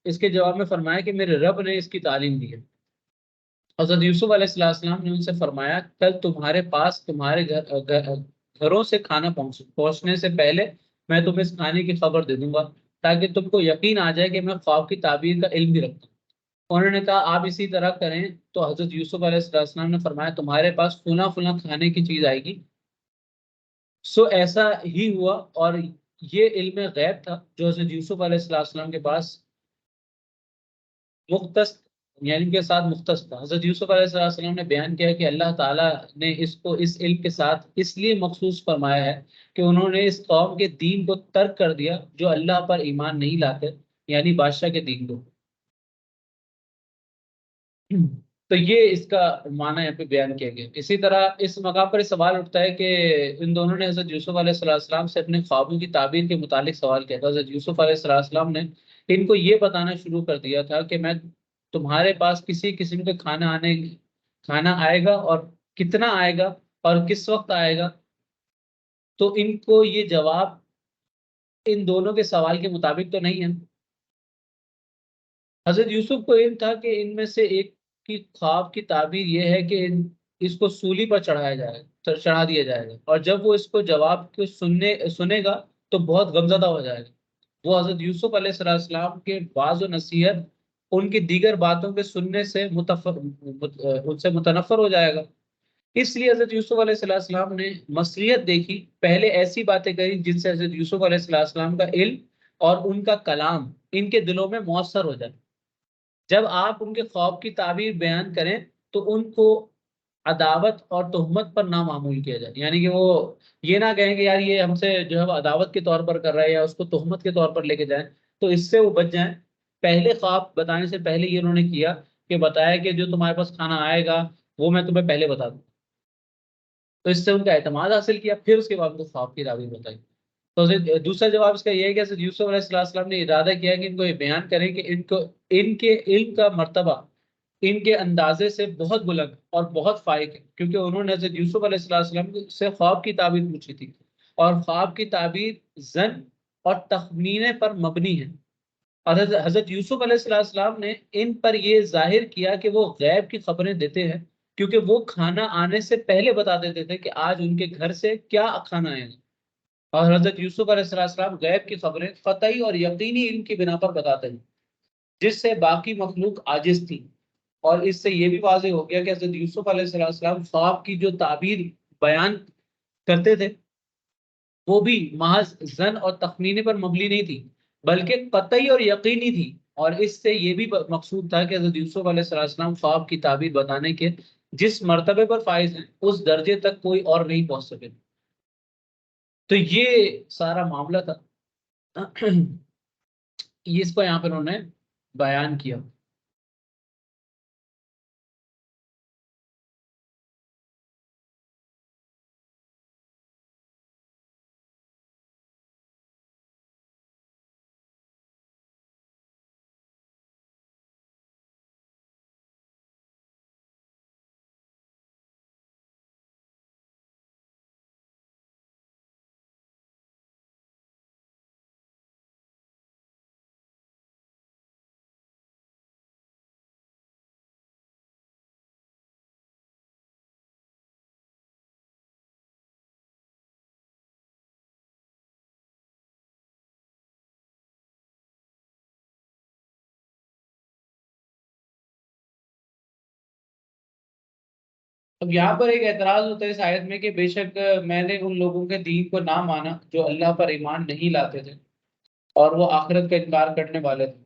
اس کے جواب میں فرمایا کہ میرے رب نے اس کی تعلیم دی ہے۔ حضرت یوسف علیہ السلام نے ان سے فرمایا کل تمہارے پاس تمہارے گھروں سے کھانا پہنچنے سے پہلے میں تمہیں اس کھانے کی خبر دے دوں گا تاکہ تم کو یقین آ جائے کہ میں خواب کی تعبیر کا علم بھی رکھتا ہوں۔ انہوں نے کہا آپ اسی طرح کریں، تو حضرت یوسف علیہ السلام نے فرمایا تمہارے پاس فلاں فلاں کھانے کی چیز آئے گی۔ سو ایسا ہی ہوا، اور یہ علم غیب تھا جو حضرت یوسف علیہ السلام کے پاس مختص یعنی کے ساتھ مختص تھا۔ حضرت یوسف علیہ السلام نے بیان کیا کہ اللہ تعالیٰ نے اس کو اس علم کے ساتھ اس لیے مخصوص فرمایا ہے کہ انہوں نے اس قوم کے دین کو ترک کر دیا جو اللہ پر ایمان نہیں لاتے، یعنی بادشاہ کے دین کو۔ تو یہ اس کا معنی یہاں پہ بیان کیا گیا۔ اسی طرح اس مقام پر سوال اٹھتا ہے کہ ان دونوں نے حضرت یوسف علیہ السلام سے اپنے خوابوں کی تعبیر کے متعلق سوال کیا تھا۔ حضرت یوسف علیہ السلام نے ان کو یہ بتانا شروع کر دیا تھا کہ میں تمہارے پاس کسی قسم کا کھانا آئے گا اور کتنا آئے گا اور کس وقت آئے گا۔ تو ان کو یہ جواب ان دونوں کے سوال کے مطابق تو نہیں ہے۔ حضرت یوسف کو علم تھا کہ ان میں سے ایک کی خواب کی تعبیر یہ ہے کہ اس کو سولی پر چڑھا دیا جائے گا، اور جب وہ اس کو جواب کو سنے گا تو بہت غمزدہ ہو جائے گا۔ وہ حضرت یوسف علیہ السلام کے واعظ و نصیحت ان کی دیگر باتوں کے سننے سے ان سے متنفر ہو جائے گا۔ اس لیے حضرت یوسف علیہ السلام نے مصلحت دیکھی پہلے ایسی باتیں کری جن سے حضرت یوسف علیہ السلام کا علم اور ان کا کلام ان کے دلوں میں مؤثر ہو جائے۔ جب آپ ان کے خواب کی تعبیر بیان کریں تو ان کو عداوت اور تہمت پر نہ معمول کیا جائے، یعنی کہ وہ یہ نہ کہیں کہ یار یہ ہم سے جو ہے وہ عداوت کے طور پر کر رہا ہے یا اس کو تہمت کے طور پر لے کے جائیں، تو اس سے وہ بچ جائیں۔ پہلے خواب بتانے سے پہلے یہ انہوں نے کیا کہ بتایا کہ جو تمہارے پاس کھانا آئے گا وہ میں تمہیں پہلے بتا دوں، تو اس سے ان کا اعتماد حاصل کیا، پھر اس کے بعد کو خواب کی تعبیر بتائی۔ تو دوسرا جواب اس کا یہ ہے کہ حضرت یوسف علیہ السلام نے ارادہ کیا کہ ان کو یہ بیان کریں کہ ان کے علم کا مرتبہ ان کے اندازے سے بہت بلند اور بہت فائق ہے، کیونکہ انہوں نے حضرت یوسف علیہ السلام سے خواب کی تعبیر پوچھی تھی، اور خواب کی تعبیر ظن اور تخمینے پر مبنی ہے۔ اور حضرت یوسف علیہ السلام نے ان پر یہ ظاہر کیا کہ وہ غیب کی خبریں دیتے ہیں، کیونکہ وہ کھانا آنے سے پہلے بتا دیتے تھے کہ آج ان کے گھر سے کیا کھانا آئے گا۔ اور حضرت یوسف علیہ السلام غیب کی خبریں قطعی اور یقینی علم کی بنا پر بتاتے ہیں، جس سے باقی مخلوق عاجز تھی۔ اور اس سے یہ بھی واضح ہو گیا کہ حضرت یوسف علیہ السلام خواب کی جو تعبیر بیان کرتے تھے وہ بھی محض ظن اور تخمینے پر مبنی نہیں تھی، بلکہ قطعی اور یقینی تھی، اور اس سے یہ بھی مقصود تھا کہ حضرت یوسف علیہ السلام خواب کی تعبیر بتانے کے جس مرتبے پر فائز ہیں اس درجے تک کوئی اور نہیں پہنچ سکے۔ تو یہ سارا معاملہ تھا، اس کو یہاں پر انہوں نے بیان کیا۔ اب یہاں پر ایک اعتراض ہوتا ہے اس آیت میں کہ بے شک میں نے ان لوگوں کے دین کو نہ مانا جو اللہ پر ایمان نہیں لاتے تھے اور وہ آخرت کا انکار کرنے والے تھے۔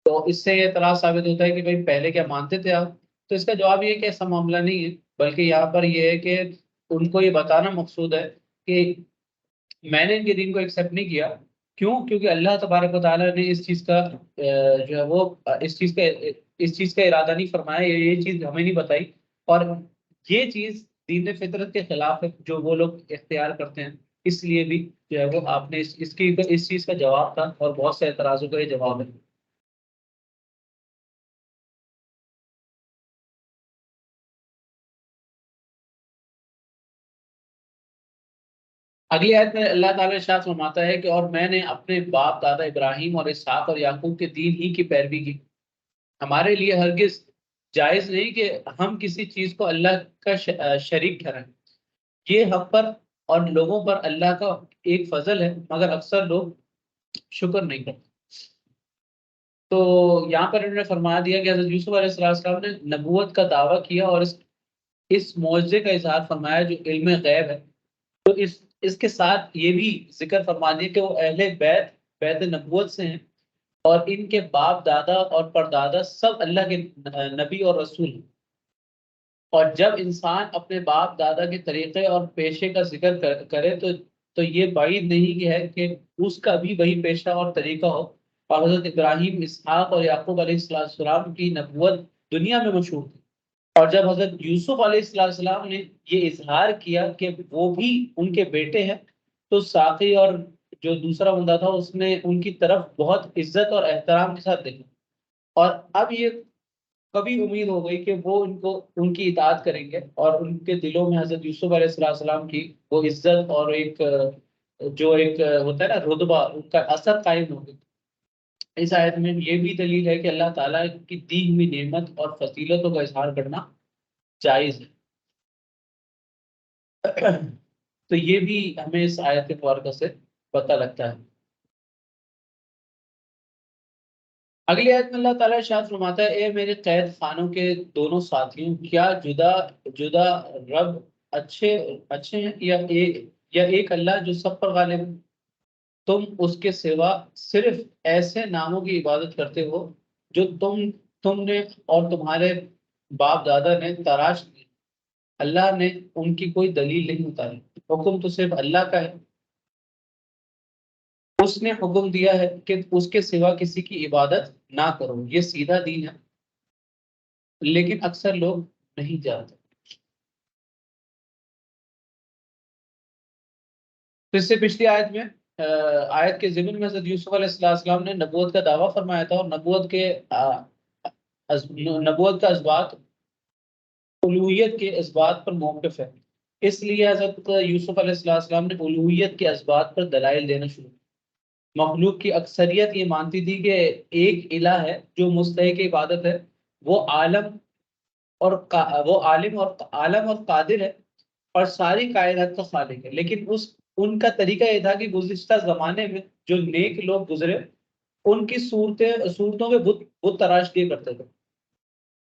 تو اس سے یہ اعتراض ثابت ہوتا ہے کہ بھائی پہلے کیا مانتے تھے آپ؟ تو اس کا جواب یہ ہے کہ ایسا معاملہ نہیں ہے، بلکہ یہاں پر یہ ہے کہ ان کو یہ بتانا مقصود ہے کہ میں نے ان کے دین کو ایکسیپٹ نہیں کیا۔ کیوں؟ کیونکہ اللہ تبارک و تعالیٰ نے اس چیز کا جو ہے وہ اس چیز کا ارادہ نہیں فرمایا، یہ چیز ہمیں نہیں بتائی، اور یہ چیز دین فطرت کے خلاف ہے جو وہ لوگ اختیار کرتے ہیں۔ اس لیے بھی جو ہے وہ آپ نے اس چیز کا جواب تھا، اور بہت سے اعتراضوں کا یہ جواب ہے۔ اگلی آیت میں اللہ تعالیٰ ارشاد فرماتا ہے کہ اور میں نے اپنے باپ دادا ابراہیم اور اسحاق اور یعقوب کے دین ہی کی پیروی کی۔ ہمارے لیے ہرگز جائز نہیں کہ ہم کسی چیز کو اللہ کا شریک ٹھہرائیں۔ یہ ہم پر اور لوگوں پر اللہ کا ایک فضل ہے، مگر اکثر لوگ شکر نہیں کرتے۔ تو یہاں پر انہوں نے فرما دیا کہ حضرت یوسف علیہ السلام نے نبوت کا دعویٰ کیا اور اس معجزے کا اظہار فرمایا جو علم غیب ہے۔ تو اس کے ساتھ یہ بھی ذکر فرما دیا کہ وہ اہل بیت نبوت سے ہیں، اور ان کے باپ دادا اور پردادا سب اللہ کے نبی اور رسول ہیں۔ اور جب انسان اپنے باپ دادا کے طریقے اور پیشے کا ذکر کرے تو یہ بعید نہیں کہ ہے کہ اس کا بھی وہی پیشہ اور طریقہ ہو۔ اور حضرت ابراہیم، اسحاق اور یعقوب علیہ السلام کی نبوت دنیا میں مشہور تھی، اور جب حضرت یوسف علیہ السلام نے یہ اظہار کیا کہ وہ بھی ان کے بیٹے ہیں، تو ساقی اور جو دوسرا بندہ تھا اس نے ان کی طرف بہت عزت اور احترام کے ساتھ دیکھا، اور اب یہ کبھی امید ہو گئی کہ وہ ان کی اطاعت کریں گے، اور ان کے دلوں میں حضرت یوسف علیہ السلام کی وہ عزت اور جو ایک ہوتا ہے نا رتبہ، ان کا اثر قائم ہو گیا۔ اس آیت میں یہ بھی دلیل ہے کہ اللہ تعالیٰ کی دی ہوئی نعمت اور فضیلتوں کا اظہار کرنا جائز ہے۔ تو یہ بھی ہمیں اس آیت مبارکہ سے پتہ لگتا ہے۔ اگلی آیت میں اللہ تعالیٰ ارشاد فرماتا ہے اے میرے قید خانوں کے دونوں ساتھیوں، کیا جدا جدا رب اچھے اچھے ہیں یا ایک اللہ جو سب پر غالب ہے؟ تم اس کے سوا صرف ایسے ناموں کی عبادت کرتے ہو جو تم نے اور تمہارے باپ دادا نے تراش کی۔ اللہ نے ان کی کوئی دلیل نہیں اتاری، حکم تو صرف اللہ کا ہے۔ اس نے حکم دیا ہے کہ اس کے سوا کسی کی عبادت نہ کرو، یہ سیدھا دین ہے، لیکن اکثر لوگ نہیں جانتے۔ تو اس سے پچھلی آیت میں آیت کے ضمن میں حضرت یوسف علیہ السلام نے نبوت کا دعویٰ فرمایا تھا، اور نبوت کا اثبات الوہیت کے اثبات پر موقف ہے۔ اس لیے حضرت یوسف علیہ السلام نے الوہیت کے اثبات پر دلائل دینا شروع کیا۔ مخلوق کی اکثریت یہ مانتی تھی کہ ایک الہ ہے جو مستحق عبادت ہے، وہ عالم اور قادر ہے، اور ساری کائنات کا خالق ہے۔ لیکن ان کا طریقہ یہ تھا کہ گزشتہ زمانے میں جو نیک لوگ گزرے ان کی صورتوں کے بت تراش کیے کرتے تھے،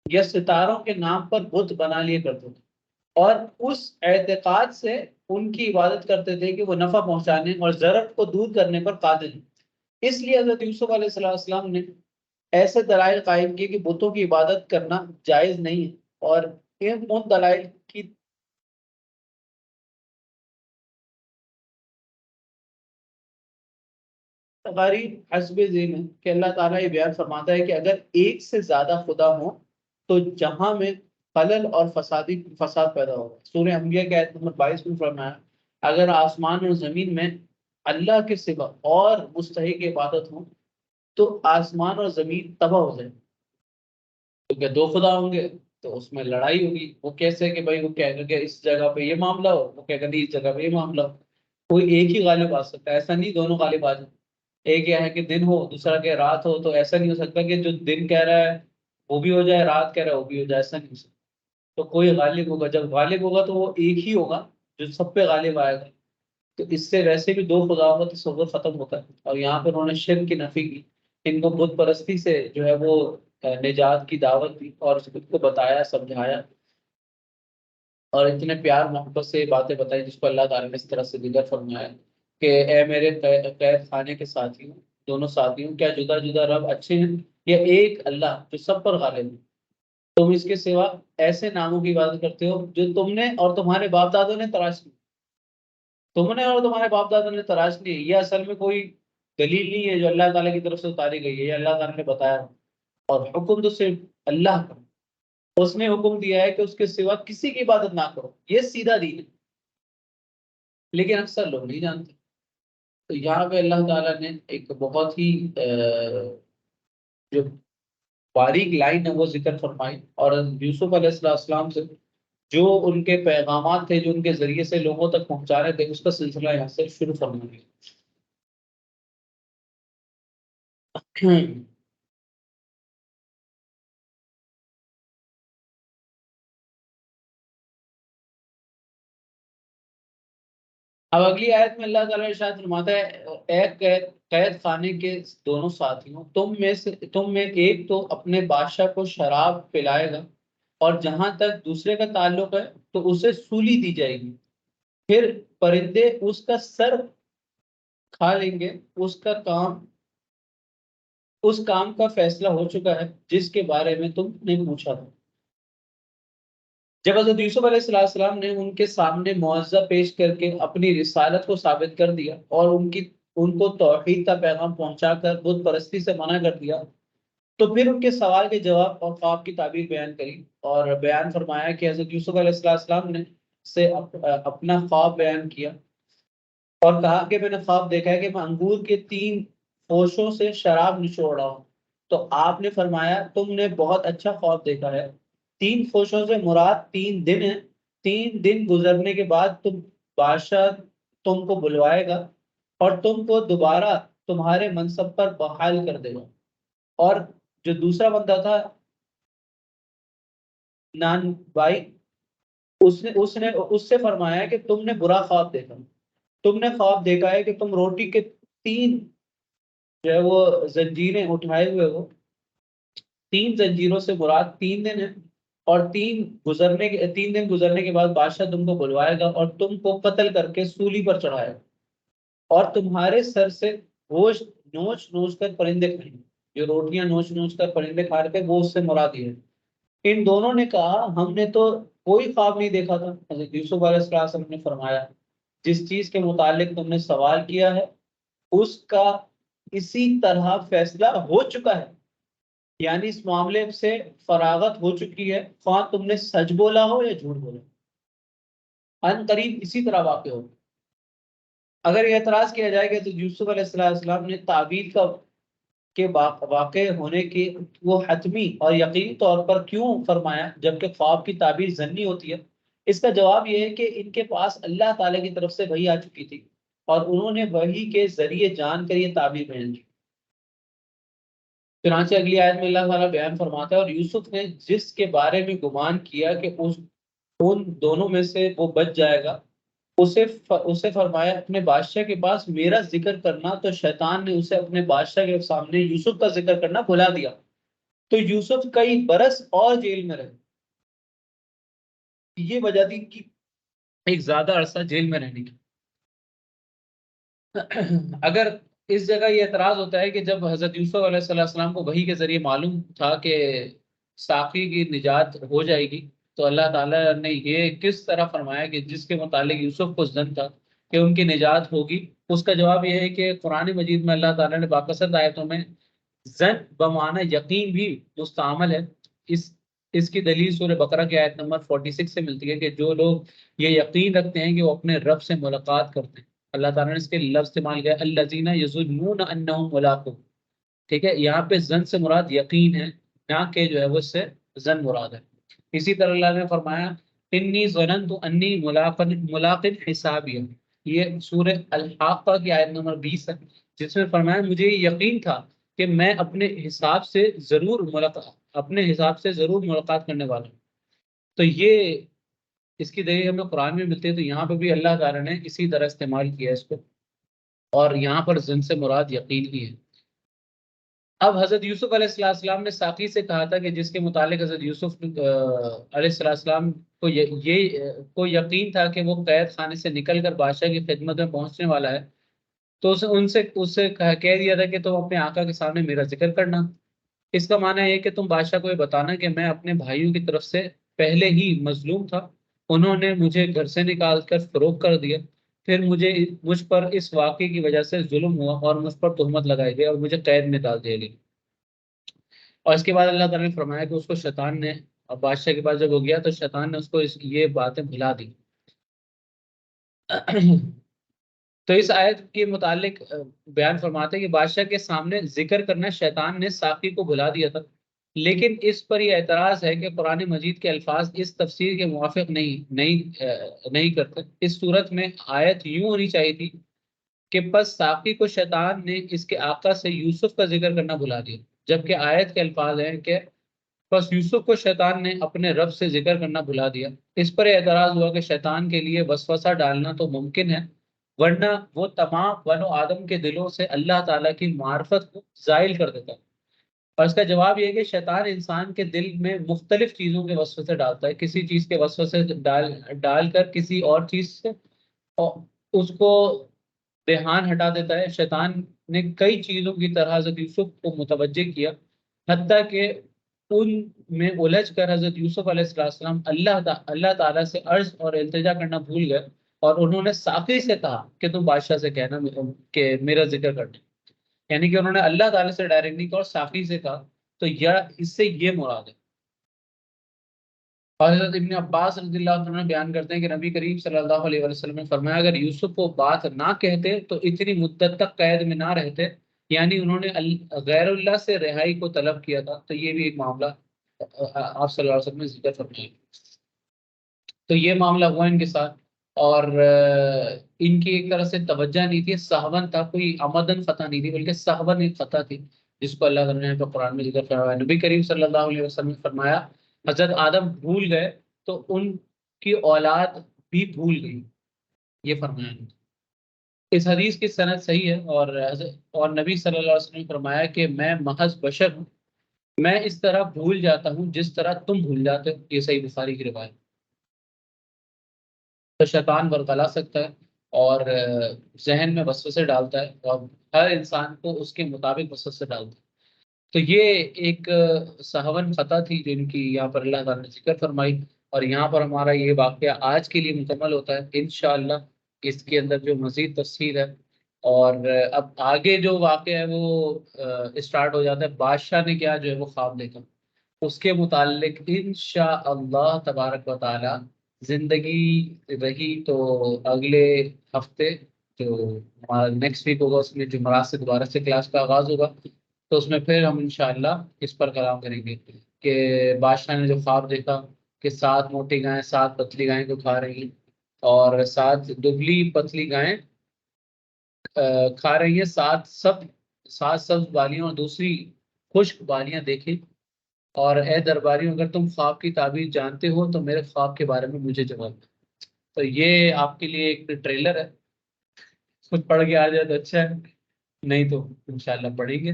یا ستاروں کے نام پر بت بنا لیے کرتے تھے، اور اس اعتقاد سے ان کی عبادت کرتے تھے کہ وہ نفع پہنچانے اور ضرر کو دور کرنے پر قادر ہیں۔ اس لیے حضرت یوسف علیہ السلام نے ایسے دلائل قائم کیے کہ بتوں کی عبادت کرنا جائز نہیں ہے، اور ان دلائل کی تقاریر حسب ذہن ہے کہ اللہ تعالیٰ یہ بیان فرماتا ہے کہ اگر ایک سے زیادہ خدا ہوں تو جہاں میں خلل اور فساد پیدا ہوگا۔ سورہ انبیاء کی آیت نمبر 22 میں فرمایا اگر آسمان اور زمین میں اللہ کے سوا اور مستحق عبادت ہوں تو آسمان اور زمین تباہ ہو جائے، کیونکہ دو خدا ہوں گے تو اس میں لڑائی ہوگی۔ وہ کیسے کہ بھائی وہ کہے گا کہ اس جگہ پہ یہ معاملہ ہو، وہ کہے گا نہیں اس جگہ پہ یہ معاملہ ہو۔ کوئی ایک ہی غالب آ سکتا ہے، ایسا نہیں دونوں غالب آ جائیں۔ ایک یہ ہے کہ دن ہو، دوسرا کہ رات ہو، تو ایسا نہیں ہو سکتا کہ جو دن کہہ رہا ہے وہ بھی ہو جائے، رات کہہ رہا ہے وہ بھی ہو جائے، ایسا نہیں ہو سکتا۔ تو کوئی غالب ہوگا، جب غالب ہوگا تو وہ ایک ہی ہوگا جو سب پہ غالب آئے گا۔ تو اس سے ویسے بھی دو خداؤں کا تصور ختم ہوتا ہے، اور یہاں پر انہوں نے شرک کی نفی کی، ان کو بت پرستی سے جو ہے وہ نجات کی دعوت دی اور اس کو بتایا، سمجھایا، اور اتنے پیار محبت سے یہ باتیں بتائی جس کو اللہ تعالیٰ نے اس طرح سے ذکر فرمایا کہ اے میرے قید خانے کے ساتھیوں، دونوں ساتھیوں، کیا جدا جدا رب اچھے ہیں یا ایک اللہ جو سب پر غالب ہے؟ تم اس کے سوا ایسے ناموں کی عبادت کرتے ہو جو تم نے اور تمہارے باپ دادوں نے تراش کی، تم نے اور تمہارے باپ دادوں نے تراش کی۔ یہ اصل میں کوئی دلیل نہیں ہے جو اللہ تعالیٰ کی طرف سے اتاری گئی ہے، یہ اللہ تعالیٰ نے بتایا، اور حکم تو صرف اللہ کا۔ اس نے حکم دیا ہے کہ اس کے سوا کسی کی عبادت نہ کرو، یہ سیدھا دین ہے، لیکن اکثر لوگ نہیں جانتے۔ تو یہاں پہ اللہ تعالیٰ نے ایک بہت ہی جو باریک لائن ہے وہ ذکر فرمائی، اور یوسف علیہ السلام سے جو ان کے پیغامات تھے جو ان کے ذریعے سے لوگوں تک پہنچا رہے تھے، اس کا سلسلہ یہاں سے شروع فرمایا گیا۔ اب اگلی آیت میں اللہ تعالیٰ ارشاد فرماتا ہے اے قید خانے کے دونوں ساتھیوں، تم میں ایک تو اپنے بادشاہ کو شراب پلائے گا، اور جہاں تک دوسرے کا تعلق ہے تو اسے سولی دی جائے گی، پھر پرندے اس کا سر کھا لیں گے۔ اس کام کا فیصلہ ہو چکا ہے جس کے بارے میں تم نے پوچھا تھا۔ جب حضرت یوسف علیہ السلام نے ان کے سامنے معاوضہ پیش کر کے اپنی رسالت کو ثابت کر دیا اور ان کو توحید کا پیغام پہنچا کر بت پرستی سے منع کر دیا، تو پھر ان کے سوال کے جواب اور خواب کی تعبیر بیان کری، اور بیان فرمایا کہ حضرت یوسف علیہ السلام نے سے اپنا خواب بیان کیا اور کہا کہ میں نے خواب دیکھا ہے کہ میں انگور کے 3 خوشوں سے شراب نچوڑ رہا ہوں۔ تو آپ نے فرمایا تم نے بہت اچھا خواب دیکھا ہے، 3 خوشوں سے مراد 3 دن ہیں، 3 دن گزرنے کے بعد بادشاہ تم کو بلوائے گا اور تم کو دوبارہ تمہارے منصب پر بحال کر دے گا۔ اور جو دوسرا بندہ تھا نان بھائی، اس سے فرمایا کہ تم نے برا خواب دیکھا، تم نے خواب دیکھا ہے کہ تم روٹی کے 3 جو ہے وہ زنجیریں اٹھائے ہوئے ہو، 3 زنجیروں سے مراد 3 دن ہے، اور 3 دن گزرنے کے بعد بادشاہ تم کو بلوائے گا اور تم کو قتل کر کے سولی پر چڑھائے گا، اور تمہارے سر سے گوشت نوچ نوچ کر پرندے کھائیں گے۔ جو روٹیاں نوچ نوچ کر پرندے کھا رہے تھے وہ اس سے مراد ہے۔ ان دونوں نے کہا ہم نے تو کوئی خواب نہیں دیکھا تھا۔ حضرت یوسف علیہ السلام نے فرمایا جس چیز کے متعلق تم نے سوال کیا ہے اس کا اسی طرح فیصلہ ہو چکا ہے، یعنی اس معاملے سے فراغت ہو چکی ہے، خواہ تم نے سچ بولا ہو یا جھوٹ بولا، ان قریب اسی طرح واقع ہو۔ اگر یہ اعتراض کیا جائے گا تو یوسف علیہ السلام نے تعبیر کے واقع ہونے کی وہ حتمی اور یقینی طور پر کیوں فرمایا جبکہ خواب کی تعبیر ظنی ہوتی ہے؟ اس کا جواب یہ ہے کہ ان کے پاس اللہ تعالیٰ کی طرف سے وحی آ چکی تھی، اور انہوں نے وحی کے ذریعے جان کر یہ تعبیر بیان کی۔ چنانچہ اگلی آیت میں اللہ تعالیٰ بیان فرماتا ہے اور یوسف نے جس کے بارے میں گمان کیا کہ ان دونوں میں سے وہ بچ جائے گا، اسے فرمایا اپنے بادشاہ کے پاس میرا ذکر کرنا، تو شیطان نے اسے اپنے بادشاہ کے سامنے یوسف کا ذکر کرنا بھلا دیا، تو یوسف کئی برس اور جیل میں رہے۔ یہ وجہ تھی کہ ایک زیادہ عرصہ جیل میں رہنے کی۔ اگر اس جگہ یہ اعتراض ہوتا ہے کہ جب حضرت یوسف علیہ السلام کو وحی کے ذریعے معلوم تھا کہ ساقی کی نجات ہو جائے گی، تو اللہ تعالیٰ نے یہ کس طرح فرمایا کہ جس کے متعلق یوسف کو ظن تھا کہ ان کی نجات ہوگی؟ اس کا جواب یہ ہے کہ قرآن مجید میں اللہ تعالیٰ نے باقصد آیتوں میں ظن بمعنی یقین بھی مستعمل ہے۔ اس اس کی دلیل سورہ بقرہ کی آیت نمبر 46 سے ملتی ہے کہ جو لوگ یہ یقین رکھتے ہیں کہ وہ اپنے رب سے ملاقات کرتے ہیں، اللہ تعالیٰ نے اس کے لفظ استعمال کیا الذین یظنون انہم ملاقو، ٹھیک ہے؟ یہاں پہ ظن سے مراد یقین ہے، نہ کہ جو ہے وہ اس سے ظن مراد ہے۔ اسی طرح اللہ نے فرمایا انی ظننت انی ملاق حسابی، یہ سورہ الحاقہ کی آیت نمبر 20 ہے، جس میں فرمایا مجھے یہ یقین تھا کہ میں اپنے حساب سے ضرور ملاقات کرنے والا ہوں۔ تو یہ اس کی دلیل ہمیں قرآن میں ملتی ہے، تو یہاں پہ بھی اللہ تعالیٰ نے اسی طرح استعمال کیا ہے اس کو، اور یہاں پر ظن سے مراد یقین ہی ہے۔ اب حضرت یوسف علیہ السلام نے ساقی سے کہا تھا کہ جس کے متعلق حضرت یوسف علیہ السلام کو کو یقین تھا کہ وہ قید خانے سے نکل کر بادشاہ کی خدمت میں پہنچنے والا ہے، تو اس سے کہہ دیا تھا کہ تم اپنے آقا کے سامنے میرا ذکر کرنا۔ اس کا معنی ہے کہ تم بادشاہ کو یہ بتانا کہ میں اپنے بھائیوں کی طرف سے پہلے ہی مظلوم تھا، انہوں نے مجھے گھر سے نکال کر فروخت کر دیا، پھر مجھ پر اس واقعے کی وجہ سے ظلم ہوا اور مجھ پر تہمت لگائی گئی اور مجھے قید میں ڈال دیا گیا۔ اور اس کے بعد اللہ تعالیٰ نے فرمایا کہ اس کو شیطان نے، اب بادشاہ کے پاس جب ہو گیا تو شیطان نے اس کو یہ باتیں بھلا دی۔ تو اس آیت کے متعلق بیان فرماتے ہیں کہ بادشاہ کے سامنے ذکر کرنا شیطان نے ساقی کو بھلا دیا تھا، لیکن اس پر یہ اعتراض ہے کہ قرآن مجید کے الفاظ اس تفسیر کے موافق نہیں کرتے۔ اس صورت میں آیت یوں ہونی چاہیے تھی کہ پس ساقی کو شیطان نے اس کے آقا سے یوسف کا ذکر کرنا بھلا دیا، جبکہ آیت کے الفاظ ہیں کہ بس یوسف کو شیطان نے اپنے رب سے ذکر کرنا بھلا دیا۔ اس پر اعتراض ہوا کہ شیطان کے لیے وسوسہ ڈالنا تو ممکن ہے، ورنہ وہ تمام بنو آدم کے دلوں سے اللہ تعالیٰ کی معرفت کو زائل کر دیتا ہے۔ اور اس کا جواب یہ ہے کہ شیطان انسان کے دل میں مختلف چیزوں کے وسوسے ڈالتا ہے، کسی چیز کے وسوسے ڈال کر کسی اور چیز سے اس کو دھیان ہٹا دیتا ہے۔ شیطان نے کئی چیزوں کی طرح حضرت یوسف کو متوجہ کیا، حتیٰ کہ ان میں الجھ کر حضرت یوسف علیہ السلام اللہ تعالیٰ سے عرض اور التجا کرنا بھول گئے، اور انہوں نے ساقی سے کہا کہ تم بادشاہ سے کہنا کہ میرا ذکر کرنا، یعنی کہ انہوں نے اللہ تعالیٰ سے ڈائریکٹ نہیں کہا اور ساقی سے کہا۔ تو اس سے یہ مراد ہے۔ اور حضرت ابن عباس رضی اللہ عنہ بیان کرتے ہیں کہ نبی کریم صلی اللہ علیہ وسلم نے فرمایا اگر یوسف کو بات نہ کہتے تو اتنی مدت تک قید میں نہ رہتے، یعنی انہوں نے غیر اللہ سے رہائی کو طلب کیا تھا۔ تو یہ بھی ایک معاملہ آپ صلی اللہ علیہ وسلم نے ذکر فرمایا۔ تو یہ معاملہ ہوا ان کے ساتھ، اور ان کی ایک طرح سے توجہ نہیں تھی، سہون تھا، کوئی آمدن فتح نہیں تھی، بلکہ سہون ایک فتح تھی جس کو اللہ تعالیٰ نے قرآن میں ذکر فرمایا۔ نبی کریم صلی اللہ علیہ وسلم نے فرمایا حضرت آدم بھول گئے تو ان کی اولاد بھی بھول گئی، یہ فرمایا۔ اس حدیث کی سند صحیح ہے، اور نبی صلی اللہ علیہ وسلم نے فرمایا کہ میں محض بشر ہوں، میں اس طرح بھول جاتا ہوں جس طرح تم بھول جاتے ہو۔ یہ صحیح بخاری کی روایت۔ تو شیطان برگلا سکتا ہے اور ذہن میں وسوسے ڈالتا ہے، اور ہر انسان کو اس کے مطابق وسوسے ڈالتا ہے۔ تو یہ ایک سہون خطا تھی جو ان کی یہاں پر اللہ تعالیٰ نے ذکر فرمائی، اور یہاں پر ہمارا یہ واقعہ آج کے لیے مکمل ہوتا ہے انشاءاللہ۔ اس کے اندر جو مزید تفصیل ہے، اور اب آگے جو واقعہ ہے وہ اسٹارٹ ہو جاتا ہے، بادشاہ نے کیا جو ہے وہ خواب دیکھا، اس کے متعلق انشاءاللہ تبارک و تعالی زندگی رہی تو اگلے ہفتے جو ہمارا نیکسٹ ویک ہوگا اس میں جمعرات سے دوبارہ سے کلاس کا آغاز ہوگا، تو اس میں پھر ہم انشاءاللہ اس پر کلام کریں گے کہ بادشاہ نے جو خواب دیکھا کہ 7 موٹی گائیں 7 پتلی گائیں کو کھا رہی ہیں، اور 7 دبلی پتلی گائیں کھا رہی ہیں 7 سبز بالیاں اور دوسری خشک بالیاں دیکھیں، اور اے درباریوں اگر تم خواب کی تعبیر جانتے ہو تو میرے خواب کے بارے میں مجھے جواب دو۔ تو یہ آپ کے لیے ایک ٹریلر ہے، کچھ پڑھ کے آ جائے تو اچھا ہے، نہیں تو انشاءاللہ پڑھیں گے،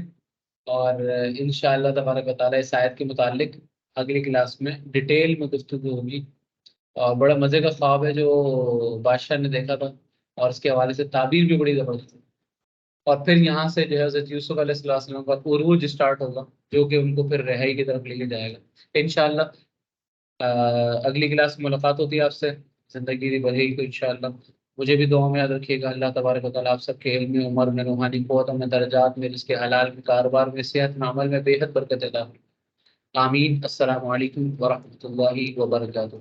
اور انشاءاللہ تبارک و تعالیٰ اس آیت کے متعلق اگلی کلاس میں ڈیٹیل میں گفتگو ہوگی۔ اور بڑا مزے کا خواب ہے جو بادشاہ نے دیکھا تھا، اور اس کے حوالے سے تعبیر بھی بڑی زبردست ہے۔ اور پھر یہاں سے جو ہے حضرت یوسف علیہ السلام کا عروج اسٹارٹ ہوگا، جو کہ ان کو پھر رہائی کی طرف لے کے جائے گا انشاءاللہ۔ اگلی کلاس میں ملاقات ہوتی ہے آپ سے، زندگی بڑھے گی تو انشاءاللہ۔ مجھے بھی دعاؤں میں یاد رکھیے گا۔ اللہ تبارک و تعالیٰ آپ سب کے علم میں، عمر میں، روحانی قوت میں، درجات میں، رزق حلال میں، کاروبار میں، صحت میں، عمل میں بے حد برکت عطا فرمائے۔ آمین۔ السلام علیکم ورحمۃ اللہ وبرکاتہ۔